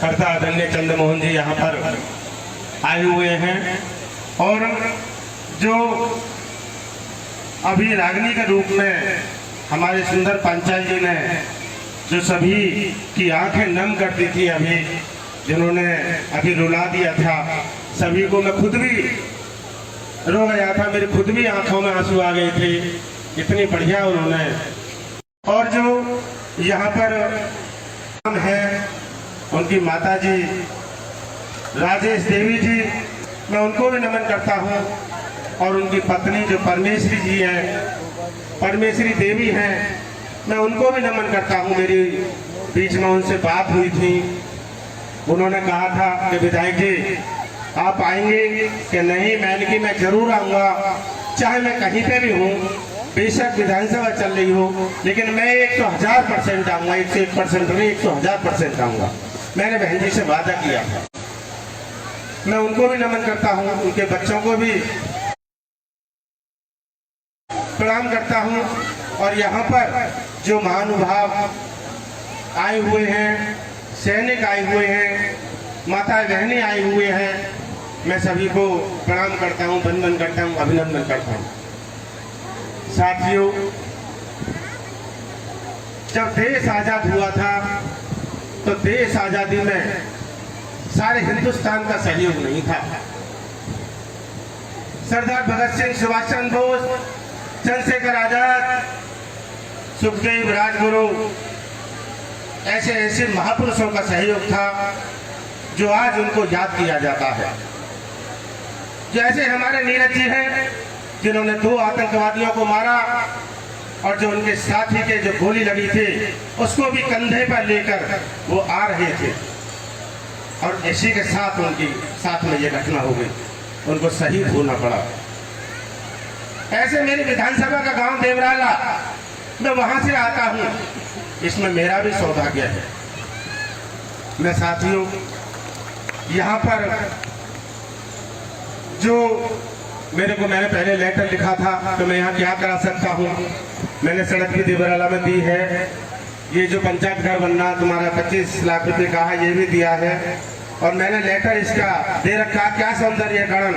करता आदरणीय चंद्रमोहन जी यहाँ पर आए हुए हैं और जो अभी रागनी के रूप में हमारे सुंदर पांचाल जी ने जो सभी की आंखें नम कर दी थी, अभी जिन्होंने अभी रुला दिया था सभी को, मैं खुद भी रो गया था, मेरी खुद भी आंखों में आंसू आ गए थे, इतनी बढ़िया उन्होंने। और जो यहाँ पर है उनकी माता जी राजेश देवी जी, मैं उनको भी नमन करता हूँ और उनकी पत्नी जो परमेश्वरी जी हैं, परमेश्वरी देवी हैं, मैं उनको भी नमन करता हूँ। मेरी बीच में उनसे बात हुई थी, उन्होंने कहा था कि विधायक जी आप आएंगे कि नहीं, मैंने कि मैं जरूर आऊँगा, चाहे मैं कहीं पे भी हूँ, बेशक विधानसभा चल रही हो, लेकिन मैं 100,000% आऊँगा, 101% नहीं 100,000% आऊँगा। मैंने बहन जी से वादा किया था। मैं उनको भी नमन करता हूँ, उनके बच्चों को भी प्रणाम करता हूँ। और यहाँ पर जो महानुभाव आए हुए हैं, सैनिक आए हुए हैं, माता बहनें आए हुए हैं, मैं सभी को प्रणाम करता हूँ, वंदन करता हूँ, अभिनंदन करता हूँ। साथियों, जब देश आजाद हुआ था तो देश आजादी में सारे हिंदुस्तान का सहयोग नहीं था, सरदार भगत सिंह, सुभाष चंद्र बोस, चंद्रशेखर आजाद, सुखदेव, राजगुरु, ऐसे ऐसे महापुरुषों का सहयोग था जो आज उनको याद किया जाता है। जैसे हमारे नीरज जी हैं जिन्होंने 2 आतंकवादियों को मारा और जो उनके साथी के जो गोली लगी थी उसको भी कंधे पर लेकर वो आ रहे थे और इसी के साथ उनकी साथ में ये घटना हो गई, उनको शहीद होना पड़ा। ऐसे मेरी विधानसभा का गांव देवराला, मैं वहां से आता हूं, इसमें मेरा भी सौभाग्य है। मैं साथियों यहाँ पर जो मैंने पहले लेटर लिखा था तो मैं यहाँ क्या करा सकता हूँ, मैंने सड़क भी देवराला में दी है। ये जो पंचायत घर बनना तुम्हारा 25 लाख रुपए का है ये भी दिया है और मैंने लेटर इसका दे रखा है। क्या सौंदर्यकरण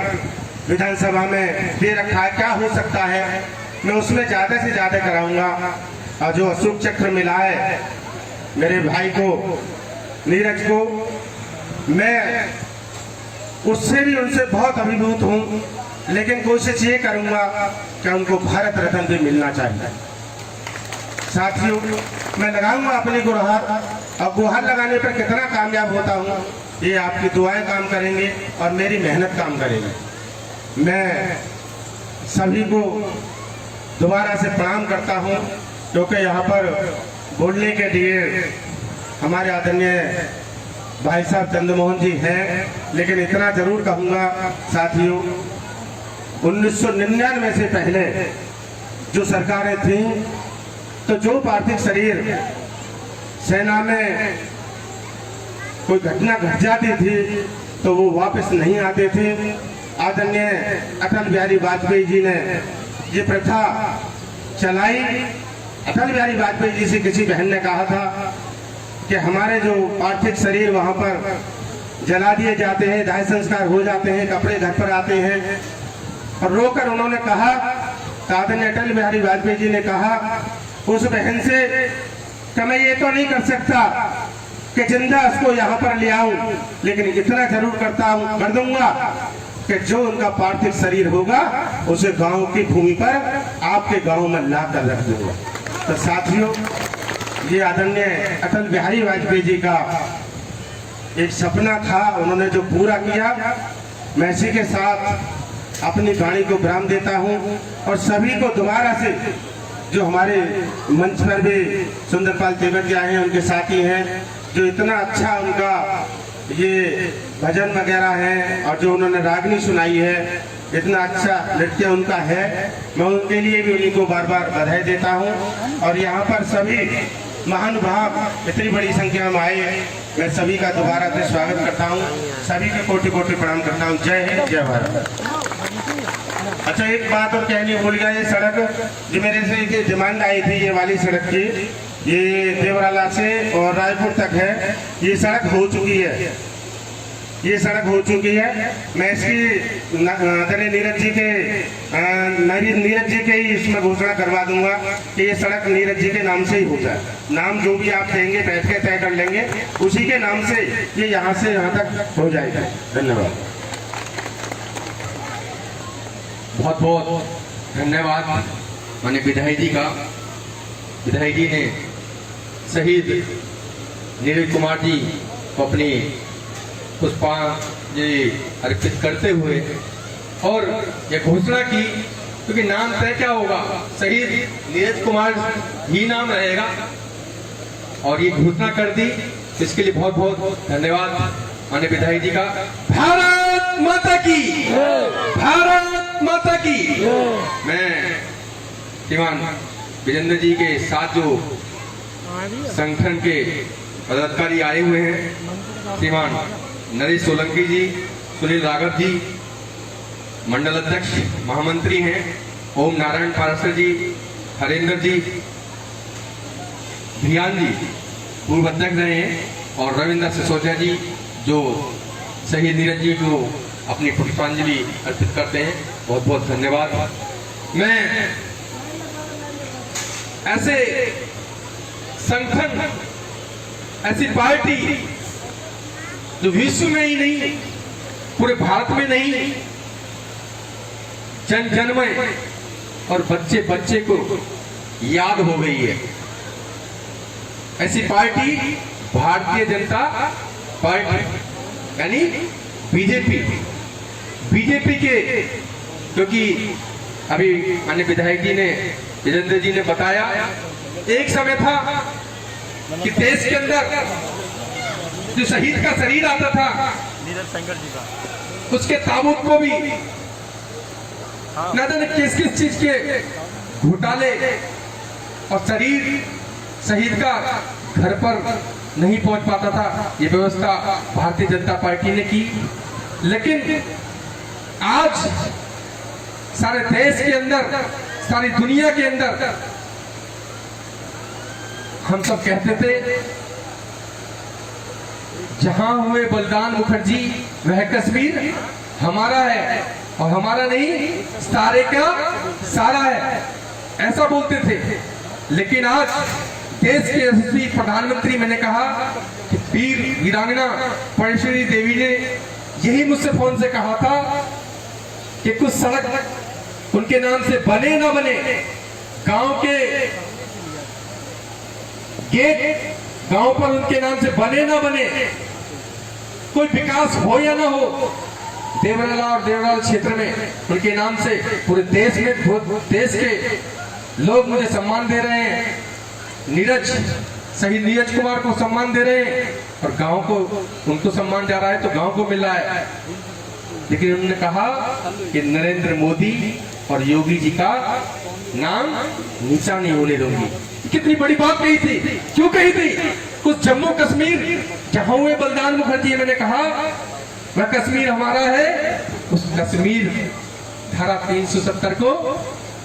विधानसभा में दे रखा है, क्या हो सकता है, मैं उसमें ज़्यादा से ज़्यादा कराऊंगा। और जो अशोक चक्र मिला है मेरे भाई को, नीरज को, मैं उससे भी उनसे बहुत अभिभूत हूँ, लेकिन कोशिश ये करूंगा कि उनको भारत रत्न भी मिलना चाहिए। साथियों मैं लगाऊंगा अपनी गुहार, और गुहार लगाने पर कितना कामयाब होता हूँ ये आपकी दुआएं काम करेंगे और मेरी मेहनत काम करेंगे। मैं सभी को दोबारा से प्रणाम करता हूँ क्योंकि यहाँ पर बोलने के लिए हमारे आदरणीय भाई साहब चंद्रमोहन जी हैं, लेकिन इतना जरूर कहूँगा साथियों 1999 से पहले जो सरकारें थीं तो जो पार्थिव शरीर सेना में कोई घटना घट जाती थी तो वो वापस नहीं आते थे। आदरणीय अटल बिहारी वाजपेयी जी ने ये प्रथा चलाई। अटल बिहारी वाजपेयी जी से किसी बहन ने कहा था कि हमारे जो पार्थिव शरीर वहाँ पर जला दिए जाते हैं, दाह संस्कार हो जाते हैं, कपड़े घर पर आते हैं, और रोकर उन्होंने कहा, आदरणीय अटल बिहारी वाजपेयी जी ने कहा उस बहन से कि मैं ये तो नहीं कर सकता कि जिंदा उसको यहाँ पर ले आऊं, लेकिन इतना जरूर कर दूंगा कि जो उनका पार्थिव शरीर होगा उसे गांव की भूमि पर आपके गांव में ला कर रख दूंगा। तो साथियों ये आदरणीय अटल बिहारी वाजपेयी जी का एक सपना था, उन्होंने जो पूरा किया। मैं इसी के साथ अपनी वाणी को विराम देता हूं और सभी को दोबारा से जो हमारे मंच पर भी सुंदरपाल तेवत जी आए हैं, उनके साथी हैं, जो इतना अच्छा उनका ये भजन वगैरह है और जो उन्होंने रागनी सुनाई है, इतना अच्छा नृत्य उनका है, मैं उनके लिए भी उन्हीं को बार बार बधाई देता हूं। और यहाँ पर सभी महानुभाव इतनी बड़ी संख्या में आए, मैं सभी का दोबारा से स्वागत करता हूं, सभी को कोटि कोटि प्रणाम करता हूं। जय हिंद, जय भारत। अच्छा एक बात और कहनी भूल गया, ये सड़क जो मेरे से डिमांड आई थी ये वाली सड़क की, ये देवराला से और रायपुर तक है, ये सड़क हो चुकी है, ये सड़क हो चुकी है। मैं इसकी आदरणीय नीरज जी के ही इसमें घोषणा करवा दूंगा कि ये सड़क नीरज जी के नाम से ही होता है। नाम जो भी आप देंगे बैठ के तय कर लेंगे, उसी के नाम से ये यहाँ से यहाँ तक हो जाएगा। धन्यवाद। बहुत बहुत धन्यवाद माननीय विधायक जी का। विधायक जी ने शहीद नीरज कुमार जी को अपनी पुष्पांजलि अर्पित करते हुए और ये घोषणा की, क्योंकि नाम तय क्या होगा, शहीद नीरज कुमार ही नाम रहेगा, और ये घोषणा कर दी। इसके लिए बहुत बहुत धन्यवाद माननीय विधायक जी का। भारत माता की, भारत माता की। मैं श्रीमान विजेंद्र जी के साथ जो संगठन के पदाधिकारी आए हुए हैं, श्रीमान नरेश सोलंकी जी, सुनील राघव जी, मंडल अध्यक्ष महामंत्री हैं, ओम नारायण पाराशर जी, हरेंद्र जी, भियान जी पूर्व अध्यक्ष रहे हैं, और रविंद्र सिसोदिया जी जो शहीद नीरज जी को अपनी पुष्पांजलि अर्पित करते हैं। बहुत बहुत धन्यवाद। मैं ऐसे संगठन, ऐसी पार्टी जो विश्व में ही नहीं पूरे भारत में नहीं जन जन में और बच्चे बच्चे को याद हो गई है। ऐसी पार्टी भारतीय जनता पार्टी यानी बीजेपी। बीजेपी के, क्योंकि अभी अन्य विधायक जी ने, विजेंद्र जी ने बताया, एक समय था कि देश के अंदर जो शहीद का शरीर आता था, उसके ताबूत को भी न जाने किस किस चीज के घोटाले और शरीर शहीद का घर पर नहीं पहुंच पाता था। ये व्यवस्था भारतीय जनता पार्टी ने की। लेकिन आज सारे देश के अंदर, सारी दुनिया के अंदर हम सब कहते थे जहां हुए बलिदान मुखर्जी वह कश्मीर हमारा है, और हमारा नहीं सारे का सारा है, ऐसा बोलते थे। लेकिन आज देश के यशस्वी प्रधानमंत्री, मैंने कहा कि वीर वीरांगना परमेश्वरी देवी ने यही मुझसे फोन से कहा था कि कुछ सड़क उनके नाम से बने ना बने, गांव के गेट गांव पर उनके नाम से बने ना बने, कोई विकास हो या ना हो, देवराला और देवराल क्षेत्र में उनके नाम से पूरे देश में, देश के लोग मुझे सम्मान दे रहे हैं। नीरज, शहीद नीरज कुमार को सम्मान दे रहे हैं और गांव को, उनको सम्मान जा रहा है तो गांव को मिल रहा है। लेकिन उन्होंने कहा कि नरेंद्र मोदी और योगी जी का नाम नीचा नहीं होने दूंगी। कितनी बड़ी बात कही थी, क्यों कही थी? कुछ जम्मू कश्मीर जहां हुए बलिदान मुखर्जी, मैंने कहा वह कश्मीर हमारा है। उस कश्मीर धारा 370 को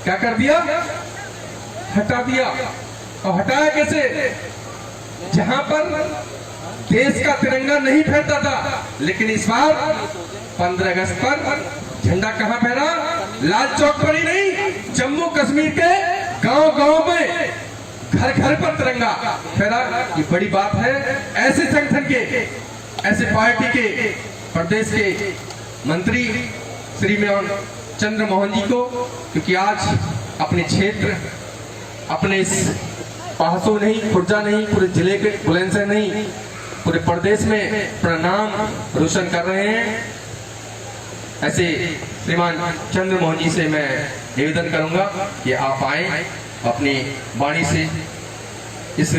क्या कर दिया? हटा दिया। और हटाया कैसे? जहां पर देश का तिरंगा नहीं फहरता था, लेकिन इस बार 15 अगस्त पर झंडा कहां फहरा? लाल चौक पर ही नहीं, जम्मू कश्मीर के गांव गांव में, घर घर पर तिरंगा फहरा। ये बड़ी बात है। ऐसे संगठन के, ऐसे पार्टी के प्रदेश के मंत्री श्रीमान चंद्र मोहन जी को, क्योंकि आज अपने क्षेत्र, अपने इस पासो नहीं, खुर्जा नहीं, पूरे जिले के बुलंदशहर नहीं, पूरे प्रदेश में प्रणाम रोशन कर रहे हैं। ऐसे श्रीमान चंद्र मोहन जी से मैं निवेदन करूंगा कि आप आए, अपनी वाणी से इस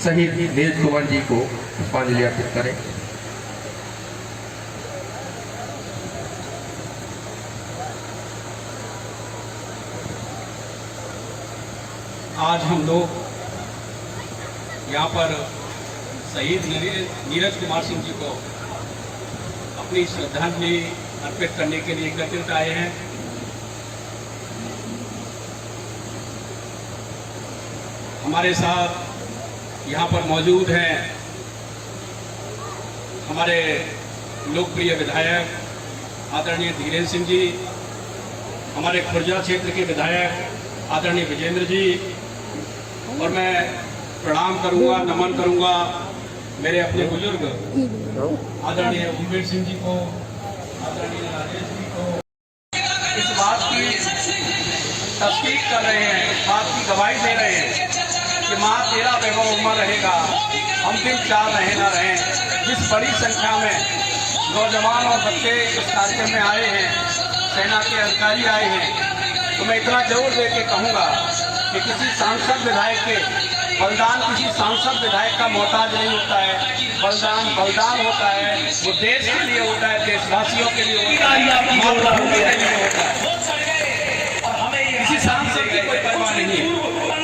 शहीद नीरज कुमार जी को पुष्पांजलि अर्पित करें। आज हम लोग यहाँ पर शहीद नीरज कुमार सिंह जी को अपनी श्रद्धांजलि अर्पित करने के लिए एकत्रित आए हैं। हमारे साथ यहाँ पर मौजूद हैं हमारे लोकप्रिय विधायक आदरणीय धीरेन्द्र सिंह जी, हमारे खुर्जा क्षेत्र के विधायक आदरणीय विजेंद्र जी, और मैं प्रणाम करूंगा, नमन करूंगा मेरे अपने बुजुर्ग आदरणीय उमेश सिंह जी को, आदरणीय राजेश जी को। इस बात की तस्दीक कर रहे हैं, इस बात की गवाही दे रहे हैं कि माँ तेरा वैभव उम्र रहेगा, हम दिन चाह रहे ना रहें। जिस बड़ी संख्या में नौजवान और बच्चे इस कार्यक्रम में आए हैं, सेना के अधिकारी आए हैं, तो मैं इतना जोर दे के कहूँगा कि किसी सांसद विधायक के बलिदान किसी सांसद विधायक का मोहताज नहीं होता है। बलिदान बलिदान होता है, वो देश के लिए होता है, देशवासियों के लिए होता है। किसी सांसद की कोई परवाह नहीं है।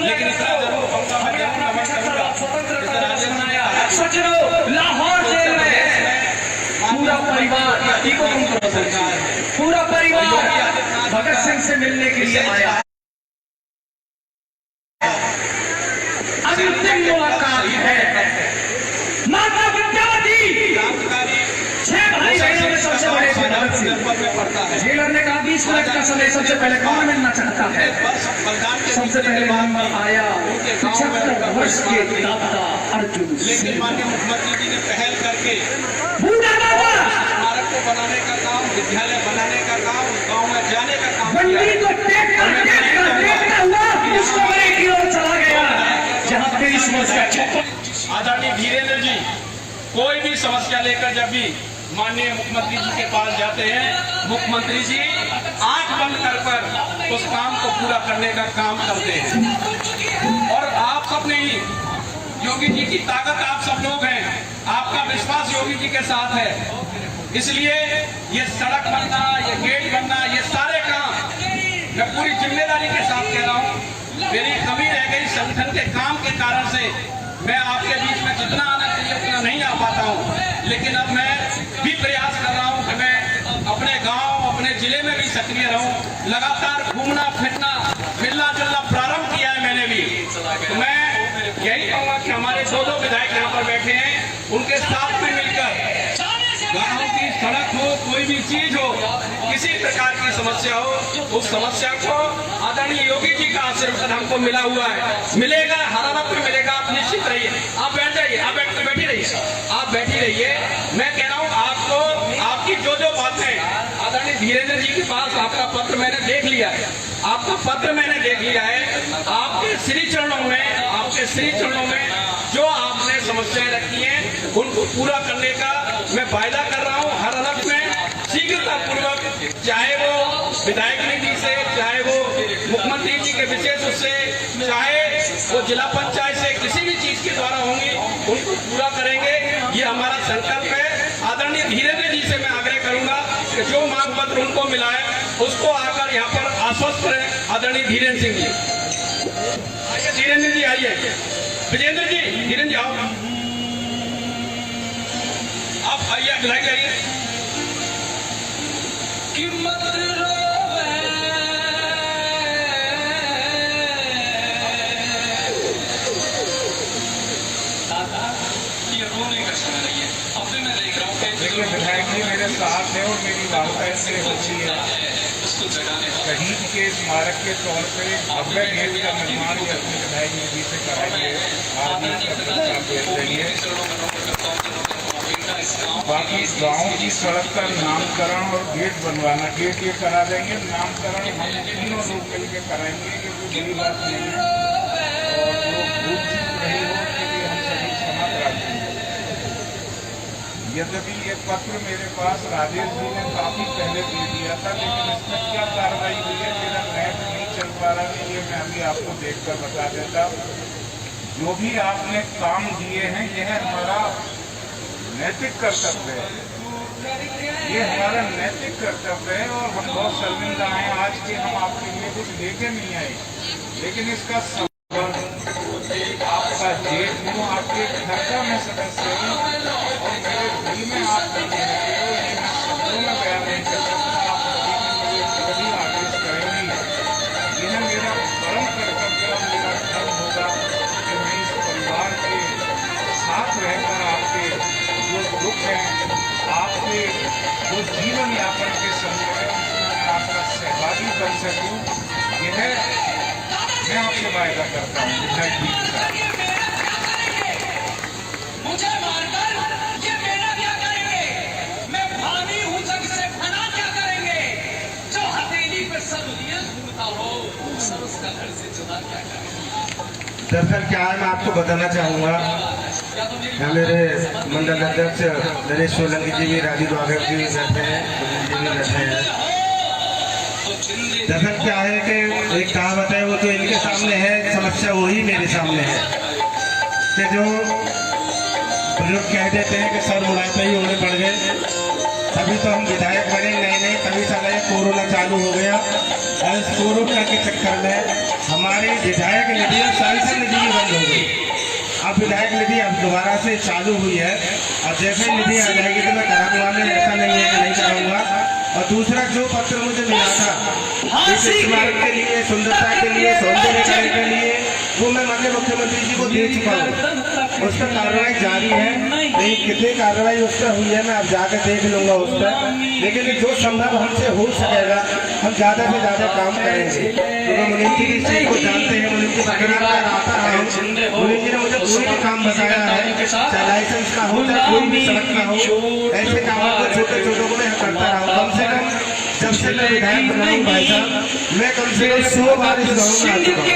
लेकिन इतना जरूर कहूँगा, मैं जरूर नमन करूँगा, जैसे राजेंद्र ने कहा, लाहौर जेल में पूरा परिवार, सरकार पूरा परिवार भगत सिंह से मिलने के लिए आया। अंतिम मुलाकात है। माता विद्यावती 6 भाई बहनों में सबसे बड़े थे भगत सिंह। जेलर ने कहा 20 मिनट का समय, सबसे पहले कौन मिलना चाहता है? सबसे पहले नंबर आया 75 वर्ष के दादा अर्जुन सिंह। माननीय मुख्यमंत्री जी ने पहल करके बूढ़ा बाबा स्मारक को बनाने का काम, विद्यालय बनाने का काम, गाँव में जाने का काम मंडी को देखता हुआ उसको बड़े की ओर चला गया जहां तेरी समस्या। आदरणीय धीरेन्द्र जी कोई भी समस्या लेकर जब भी माननीय मुख्यमंत्री जी के पास जाते हैं, मुख्यमंत्री जी आंख बंद कर उस काम को पूरा करने का काम करते हैं। और आप सब नहीं, योगी जी की ताकत आप सब लोग हैं, आपका विश्वास योगी जी के साथ है, इसलिए ये सड़क बनना, ये गेट बनना, ये सारे काम मैं पूरी जिम्मेदारी के साथ कह रहा हूँ। मेरी कमी रह गई संगठन के काम के कारण से, मैं आपके बीच में जितना आना चाहिए उतना नहीं आ पाता हूँ, लेकिन अब मैं भी प्रयास कर रहा हूँ कि मैं अपने गांव, अपने जिले में भी सक्रिय रहूँ। लगातार घूमना फिरना, मिलना जुलना प्रारंभ किया है मैंने भी। तो मैं यही कहूँगा कि हमारे दो विधायक यहाँ पर बैठे हैं, उनके साथ में मिलकर गाँव की सड़क हो, कोई भी चीज हो, किसी प्रकार की समस्या हो, उस समस्या को आदरणीय योगी जी का आशीर्वाद हमको मिला हुआ है, मिलेगा, हरारत में मिलेगा। आप निश्चित रहिए, आप बैठ जाइए, आप बैठी रहिए, आप बैठी रहिए। मैं कह रहा हूँ आपको, आपकी जो जो बातें, आदरणीय धीरेन्द्र जी के पास आपका पत्र मैंने देख लिया है, आपका पत्र मैंने देख लिया है। आपके श्री चरणों में जो आपने समस्याएं रखी हैं उनको पूरा करने का मैं वायदा कर रहा हूं। हर हालत में शीघ्रता पूर्वक, चाहे वो विधायक निधि से, चाहे वो मुख्यमंत्री जी के विशेष उससे, चाहे वो जिला पंचायत से, किसी भी चीज के द्वारा होंगी उनको पूरा करेंगे, ये हमारा संकल्प है। आदरणीय धीरेन्द्र जी से मैं आग्रह करूंगा कि जो मांग पत्र उनको मिला है उसको आकर यहाँ पर आश्वस्त करें। आदरणीय धीरेन्द्र सिंह जी आइए, धीरेन्द्र जी आइए, विजेंद्र जी, धीरेन्द्र जी आओ, आप आइए, विधायक आइए। देखिए विधायक जी मेरे साथ है और मेरी वार्ता इसलिए होती है, शहीद के स्मारक के तौर पे भव्य गेट का निर्माण ये अपने विधायक निधि से कराइए, बाकी गांव की सड़क का नामकरण और गेट बनवाना, गेट ये करा देंगे, नामकरण हम तीनों लोग मिलकर कराएंगे, क्योंकि बड़ी बात नहीं है और जो भूल चूक रही हो उसके लिए हम सभी क्षमा प्रार्थी हैं। यद्यपि ये पत्र मेरे पास राजेश जी ने काफी पहले दे दिया था, लेकिन इसमें क्या कार्रवाई हुई है, मेरा नेट नहीं चल पा रहा है, ये मैं अभी आपको देखकर बता देता। जो भी आपने काम दिए हैं यह हमारा नैतिक कर्तव्य है, ये हमारा नैतिक कर्तव्य है और हम बहुत शर्मिंदा हैं आज के हम आपके लिए कुछ लेके नहीं आए, लेकिन इसका आपका जेठ हूँ, आपके घर का मैं सदस्य हूँ और मेरे दिल में आप नहीं रहते हो, ये मैं शब्दों में बयान नहीं कर सकता। आप मुझे कभी आदेश करेंगी, यह मेरा परम कर्तव्य और मेरा धर्म होगा कि मैं इस परिवार के साथ रहकर आपके जो दुख है, आपके जो जीवन यापन के समय है उसमें मैं आपका सहभागी बन सकूं, यह मैं आपसे वायदा करता हूँ विधायक जी के साथ। मुझे मारकर ये मेरा क्या करेंगे, मैं भावी हूँ जग से फना क्या करेंगे, जो हथेली पे सब लिए घूमता हो सर उसका घर से जुदा क्या करेंगे। दरअसल क्या है, मैं आपको बताना चाहूँगा, मेरे मंडल अध्यक्ष नरेश सोलंकी जी भी, राजीव राघव जी भी बैठे हैं, जी भी बैठे हैं। दरअसल क्या है कि एक कहावत है, वो तो इनके सामने है, समस्या वही मेरे सामने है कि जो बुजुर्ग कह देते हैं कि सर मुड़ाते ही होने पड़ गए, तभी तो हम विधायक बने, नहीं तभी साला ये कोरोना चालू हो गया और इस कोरोना के चक्कर में हमारी विधायक निधि और सांसद निधि भी बंद हो गई। अब विधायक निधि अब दोबारा से चालू हुई है और जैसे निधि आ जाएगी तो मैं कराऊंगा, मैं ऐसा नहीं है कि नहीं कराऊंगा। और दूसरा जो पत्र मुझे मिला था इस स्मारक के लिए, सुंदरता के लिए, सौंदर्यीकरण के लिए, वो मैं माननीय मुख्यमंत्री जी को दे चुका हूँ, उस पर कार्रवाई जारी है। लेकिन कितनी कार्रवाई उस पर हुई है मैं अब जाकर देख लूंगा उस पर, लेकिन जो संभव हमसे हो सकेगा हम ज़्यादा से ज़्यादा काम करेंगे। तो मुनीम जी इस को जानते हैं, मुनीम जी बरकरार आता है, मुनीम जी ने मुझे कोई भी काम बताया है, चाहे लाइसेंस का हो चाहे कोई भी सड़क का हो, ऐसे कामों को छोटे छोटों को मैं करता रहा हूँ। कम से कम जब जब से मैं विधायक बना हूं भाई साहब, मैं कम से कम 100 बार इस गाँव में आ चुका हूं,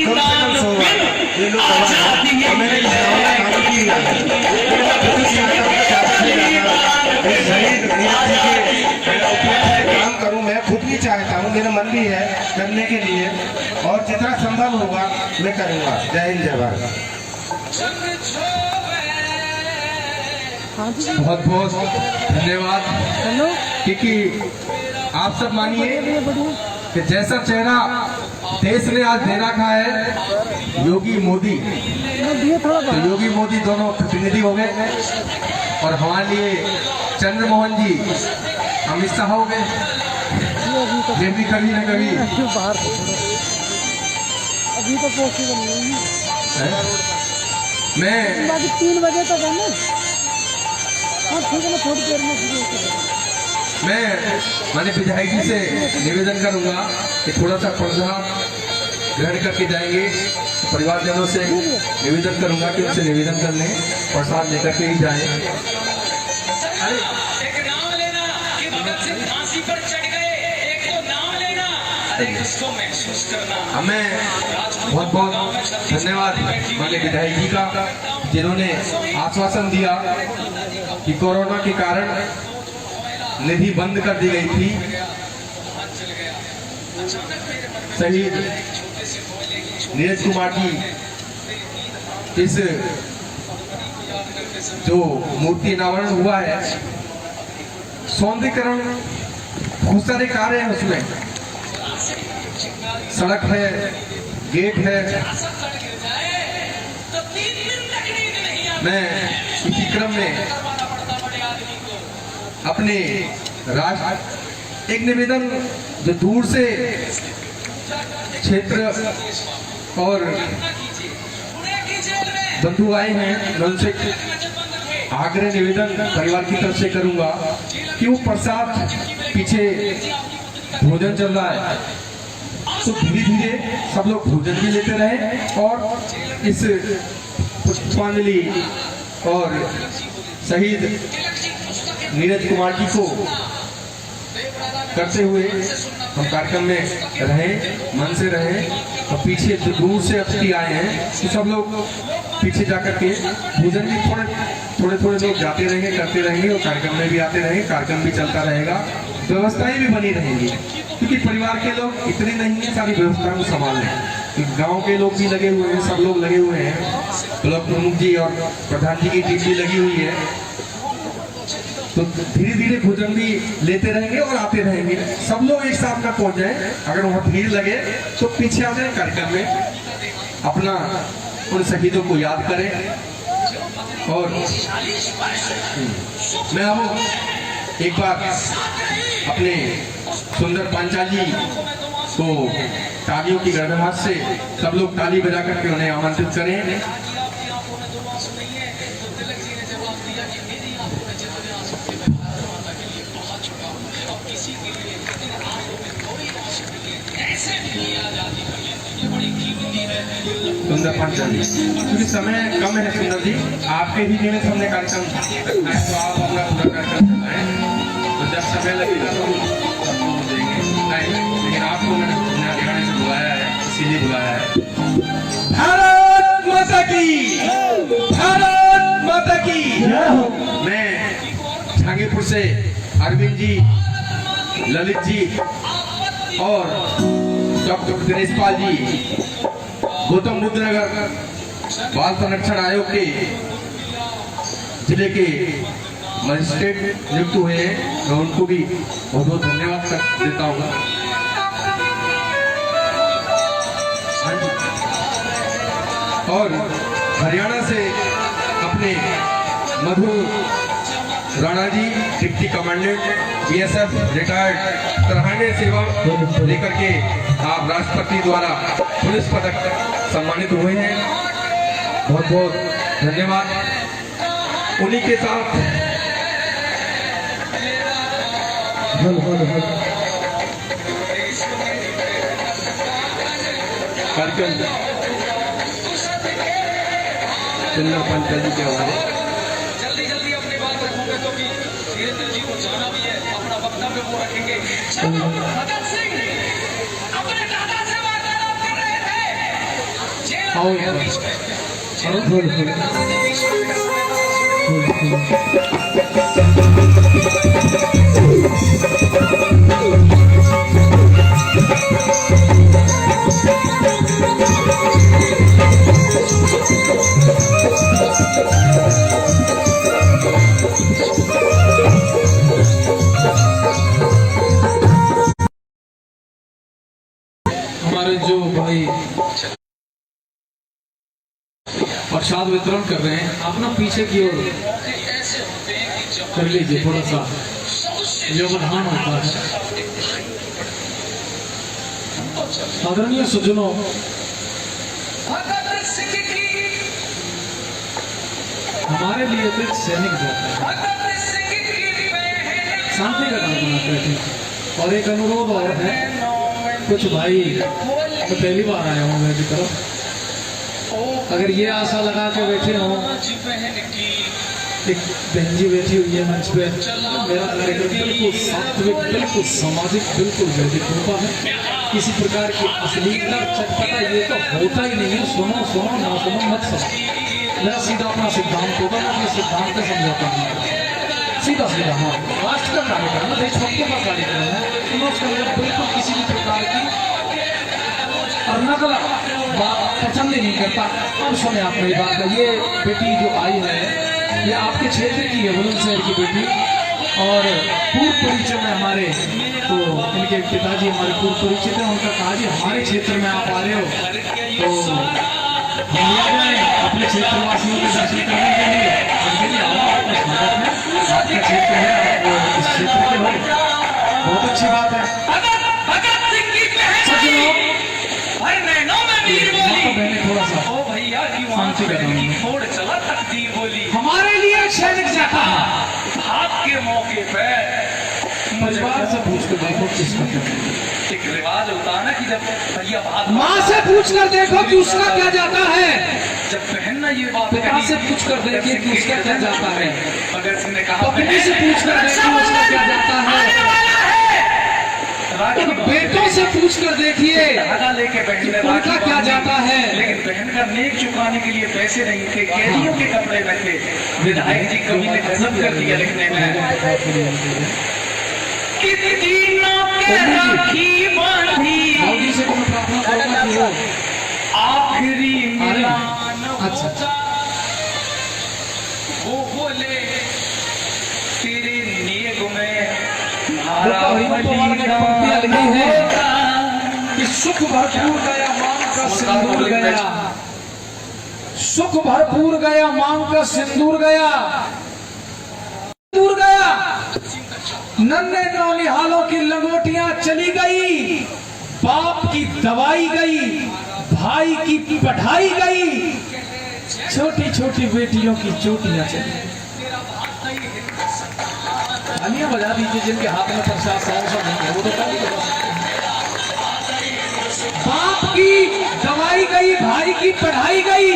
कम से कम 100 बार। ये लोग गवाह हैं, और मैंने इस गाँव में काम किया है। मैं खुद चाहता हूं कि ज़्यादा से ज़्यादा इस शहीद नीरज जी के उपलक्ष्य में काम करूं। मैं खुद भी चाहता हूं, मेरा मन भी है करने के लिए, और जितना संभव होगा मैं करूंगा। जय हिंद, जय भारत। हाँ जी, बहुत बहुत धन्यवाद, हेलो, क्योंकि आप सब मानिए बढ़िया। कि जैसा चेहरा देश ने आज दे रखा है योगी मोदी, मैं दिए थोड़ा तो बाहर। योगी मोदी दोनों प्रतिनिधि हो गए, और हमारे लिए चंद्रमोहन जी अमित शाह हो गए। ये भी कभी न कभी क्यों बाहर से थोड़ा? अभी तो पॉसिबल नहीं है। मैं बाकी 3 बजे तक है ना। हाँ ठीक है, मैं थोड़ी देर में शुरू करूँगा। माननीय विधायक जी से निवेदन करूंगा कि थोड़ा सा प्रसाद ग्रहण करके जाएंगे। परिवारजनों से निवेदन करूंगा कि उनसे निवेदन करने प्रसाद लेकर के ही जाएं। एक नाम लेना कि भगत सिंह फांसी पर चढ़ गए, एक तो नाम लेना, अरे इसको महसूस करना। हमें बहुत बहुत धन्यवाद माननीय विधायक जी का, जिन्होंने आश्वासन दिया कि कोरोना के कारण निधि बंद कर दी गई थी। शहीद नीरज कुमार की इस जो मूर्ति अनावरण हुआ है, सौंदर्यीकरण बहुत सारे कार्य हैं उसमें, सड़क है, गेट है। मैं इसी क्रम में अपने राष्ट्र एक निवेदन, जो दूर से क्षेत्र और बंधु आए हैं, मैं उनसे आग्रह निवेदन परिवार की तरफ से करूंगा कि वो प्रसाद, पीछे भोजन चल रहा है, तो धीरे धीरे सब लोग भोजन भी लेते रहे, और इस पुष्पांजलि और शहीद नीरज कुमार जी को करते हुए हम कार्यक्रम में रहें, मन से रहें। और पीछे दूर से अतिथि आए हैं, तो सब लोग पीछे जाकर के भोजन भी थोड़े लोग जाते रहेंगे, करते रहेंगे, और कार्यक्रम में भी आते रहेंगे, कार्यक्रम भी चलता रहेगा, व्यवस्थाएं भी बनी रहेंगी, क्योंकि परिवार के लोग इतने नहीं है सारी व्यवस्थाओं को संभालने। गांव के लोग भी लगे हुए हैं, सब लोग लगे हुए हैं, ब्लॉक प्रमुख जी और प्रधान जी की टीम भी लगी हुई है, तो धीरे धीरे भोजन भी लेते रहेंगे और आते रहेंगे। सब लोग एक साथ में पहुंच जाए, अगर वहाँ भीड़ लगे तो पीछे आ जाए, कार्यक्रम में अपना उन शहीदों को याद करें। और मैं अब एक बार अपने सुंदर पांचाल जी को तालियों की गड़गड़ाहट से सब लोग ताली बजा करके उन्हें आमंत्रित करें। सुंदर पांचाल जी, क्योंकि समय कम है सुंदर जी, आपके ही निमित्त हमने कार्यक्रम रखना है, तो आप अपना पूरा कार्यक्रम चलाएं, तो जब समय लगेगा तो सबको देंगे नहीं, लेकिन आपको मैंने हरियाणा से बुलाया है, इसीलिए बुलाया है। भारत माता की, भारत माता की। मैं जहांगीरपुर से अरविंद जी, ललित जी और डॉक्टर दिनेश पाल जी, गौतम बुद्ध नगर बाल संरक्षण आयोग के जिले के मजिस्ट्रेट नियुक्त हुए हैं, मैं उनको भी बहुत बहुत धन्यवाद देता हूँ। और हरियाणा से अपने मधु Rana ji, deputy commandant BSF retired, सराहनीय सेवा लेकर के आप राष्ट्रपति द्वारा पुलिस पदक सम्मानित हुए हैं, बहुत बहुत धन्यवाद। उन्हीं के साथ कार्यक्रम सुंदर पांचाल जी के हवाले। जल्दी जल्दी अपनी बात रखूंगे तो भी वीरेंद्र जी को जाना भी है, अपना वक्तव्य वो रखेंगे। भगत सिंह अपने दादा से वार्तालाप कर रहे थे, जेल आ गया बीच में, जेल आ गया दादा जी बीच में। हमारे जो भाई प्रसाद वितरण कर रहे हैं, आप ना पीछे की ओर कर लीजिए, थोड़ा सा व्यवधान होता है। आदरणीय सज्जनों, हमारे लिए तो एक सैनिक जाता है, शांति का काम बनाते थे। और एक अनुरोध और है, कुछ भाई मैं पहली बार आया हूँ मेरी तरफ, अगर ये आशा लगा के बैठे हों, एक बहन जी बैठी हुई है मंच पे, मेरा कार्यक्रम बिल्कुल सात्विक, बिल्कुल सामाजिक, बिल्कुल वैदिक होता है, किसी प्रकार की अश्लीलता चटपटा ये तो होता ही नहीं है। सुनो सुनो ना सुनो मत सुनो, मेरा सीधा अपना सिद्धांत होगा, मैं अपने सिद्धांत को समझाता हूँ सीधा सीधा। हाँ, राष्ट्र का कार्यक्रम है, देशभक्तों का कार्यक्रम है, उसके अंदर बिल्कुल किसी भी प्रकार की और नकल बात पसंद ही नहीं करता। अब सुने आप मेरी बात, ये बेटी जो आई है ये आपके क्षेत्र की है, बुलंदशहर की बेटी, और पूर्व परिचय में हमारे तो इनके पिताजी हमारे पूर्व परिचित हैं, उनका कहा जी हमारे क्षेत्र में आप आ रहे हो तो हम आ जाए अपने क्षेत्रवासियों के दर्शन करने के लिए। आपका क्षेत्र है, आप इस क्षेत्र के हो, बहुत अच्छी बात है। थोड़ा सा शांति का हमारे लिए सैनिक जाता है, हाथ के मौके पे परिवार से पूछ कर देखो किसका क्या, एक रिवाज होता है ना कि जब भैया बात, माँ से पूछ कर देखो कि उसका क्या जाता है, जब बहन ना ये बात पिता से पूछ कर देखिए कि उसका क्या जाता है, भगत सिंह ने कहा पत्नी से पूछ कर देखिए उसका क्या जाता है, बेटों से पूछ कर देखिए धागा लेके बहन ने उनका क्या जाता है। लेकिन बहन का नेक चुकाने के लिए पैसे नहीं थे, कैदियों के कपड़े में थे। विधायक जी कवि ने गजब कर दिया लिखने में, मोदी से तुम प्रार्थना करूंगा कि वो आखिरी अच्छा वो बोले तेरे नेक में कि सुख भरपूर गया मांग का सिंदूर गया, सुख भरपूर गया मांग का सिंदूर गया, दूर गया, नन्हे नौनिहालों की लंगोटियां चली गई, बाप की दवाई गई, भाई की पढ़ाई गई, छोटी छोटी बेटियों की चोटियां चली। तालियां बजा दीजिए जिनके हाथ में प्रसाद सा नहीं है, वो तो ताली बजा सकते हैं। बाप की दवाई गई, भाई की पढ़ाई गई,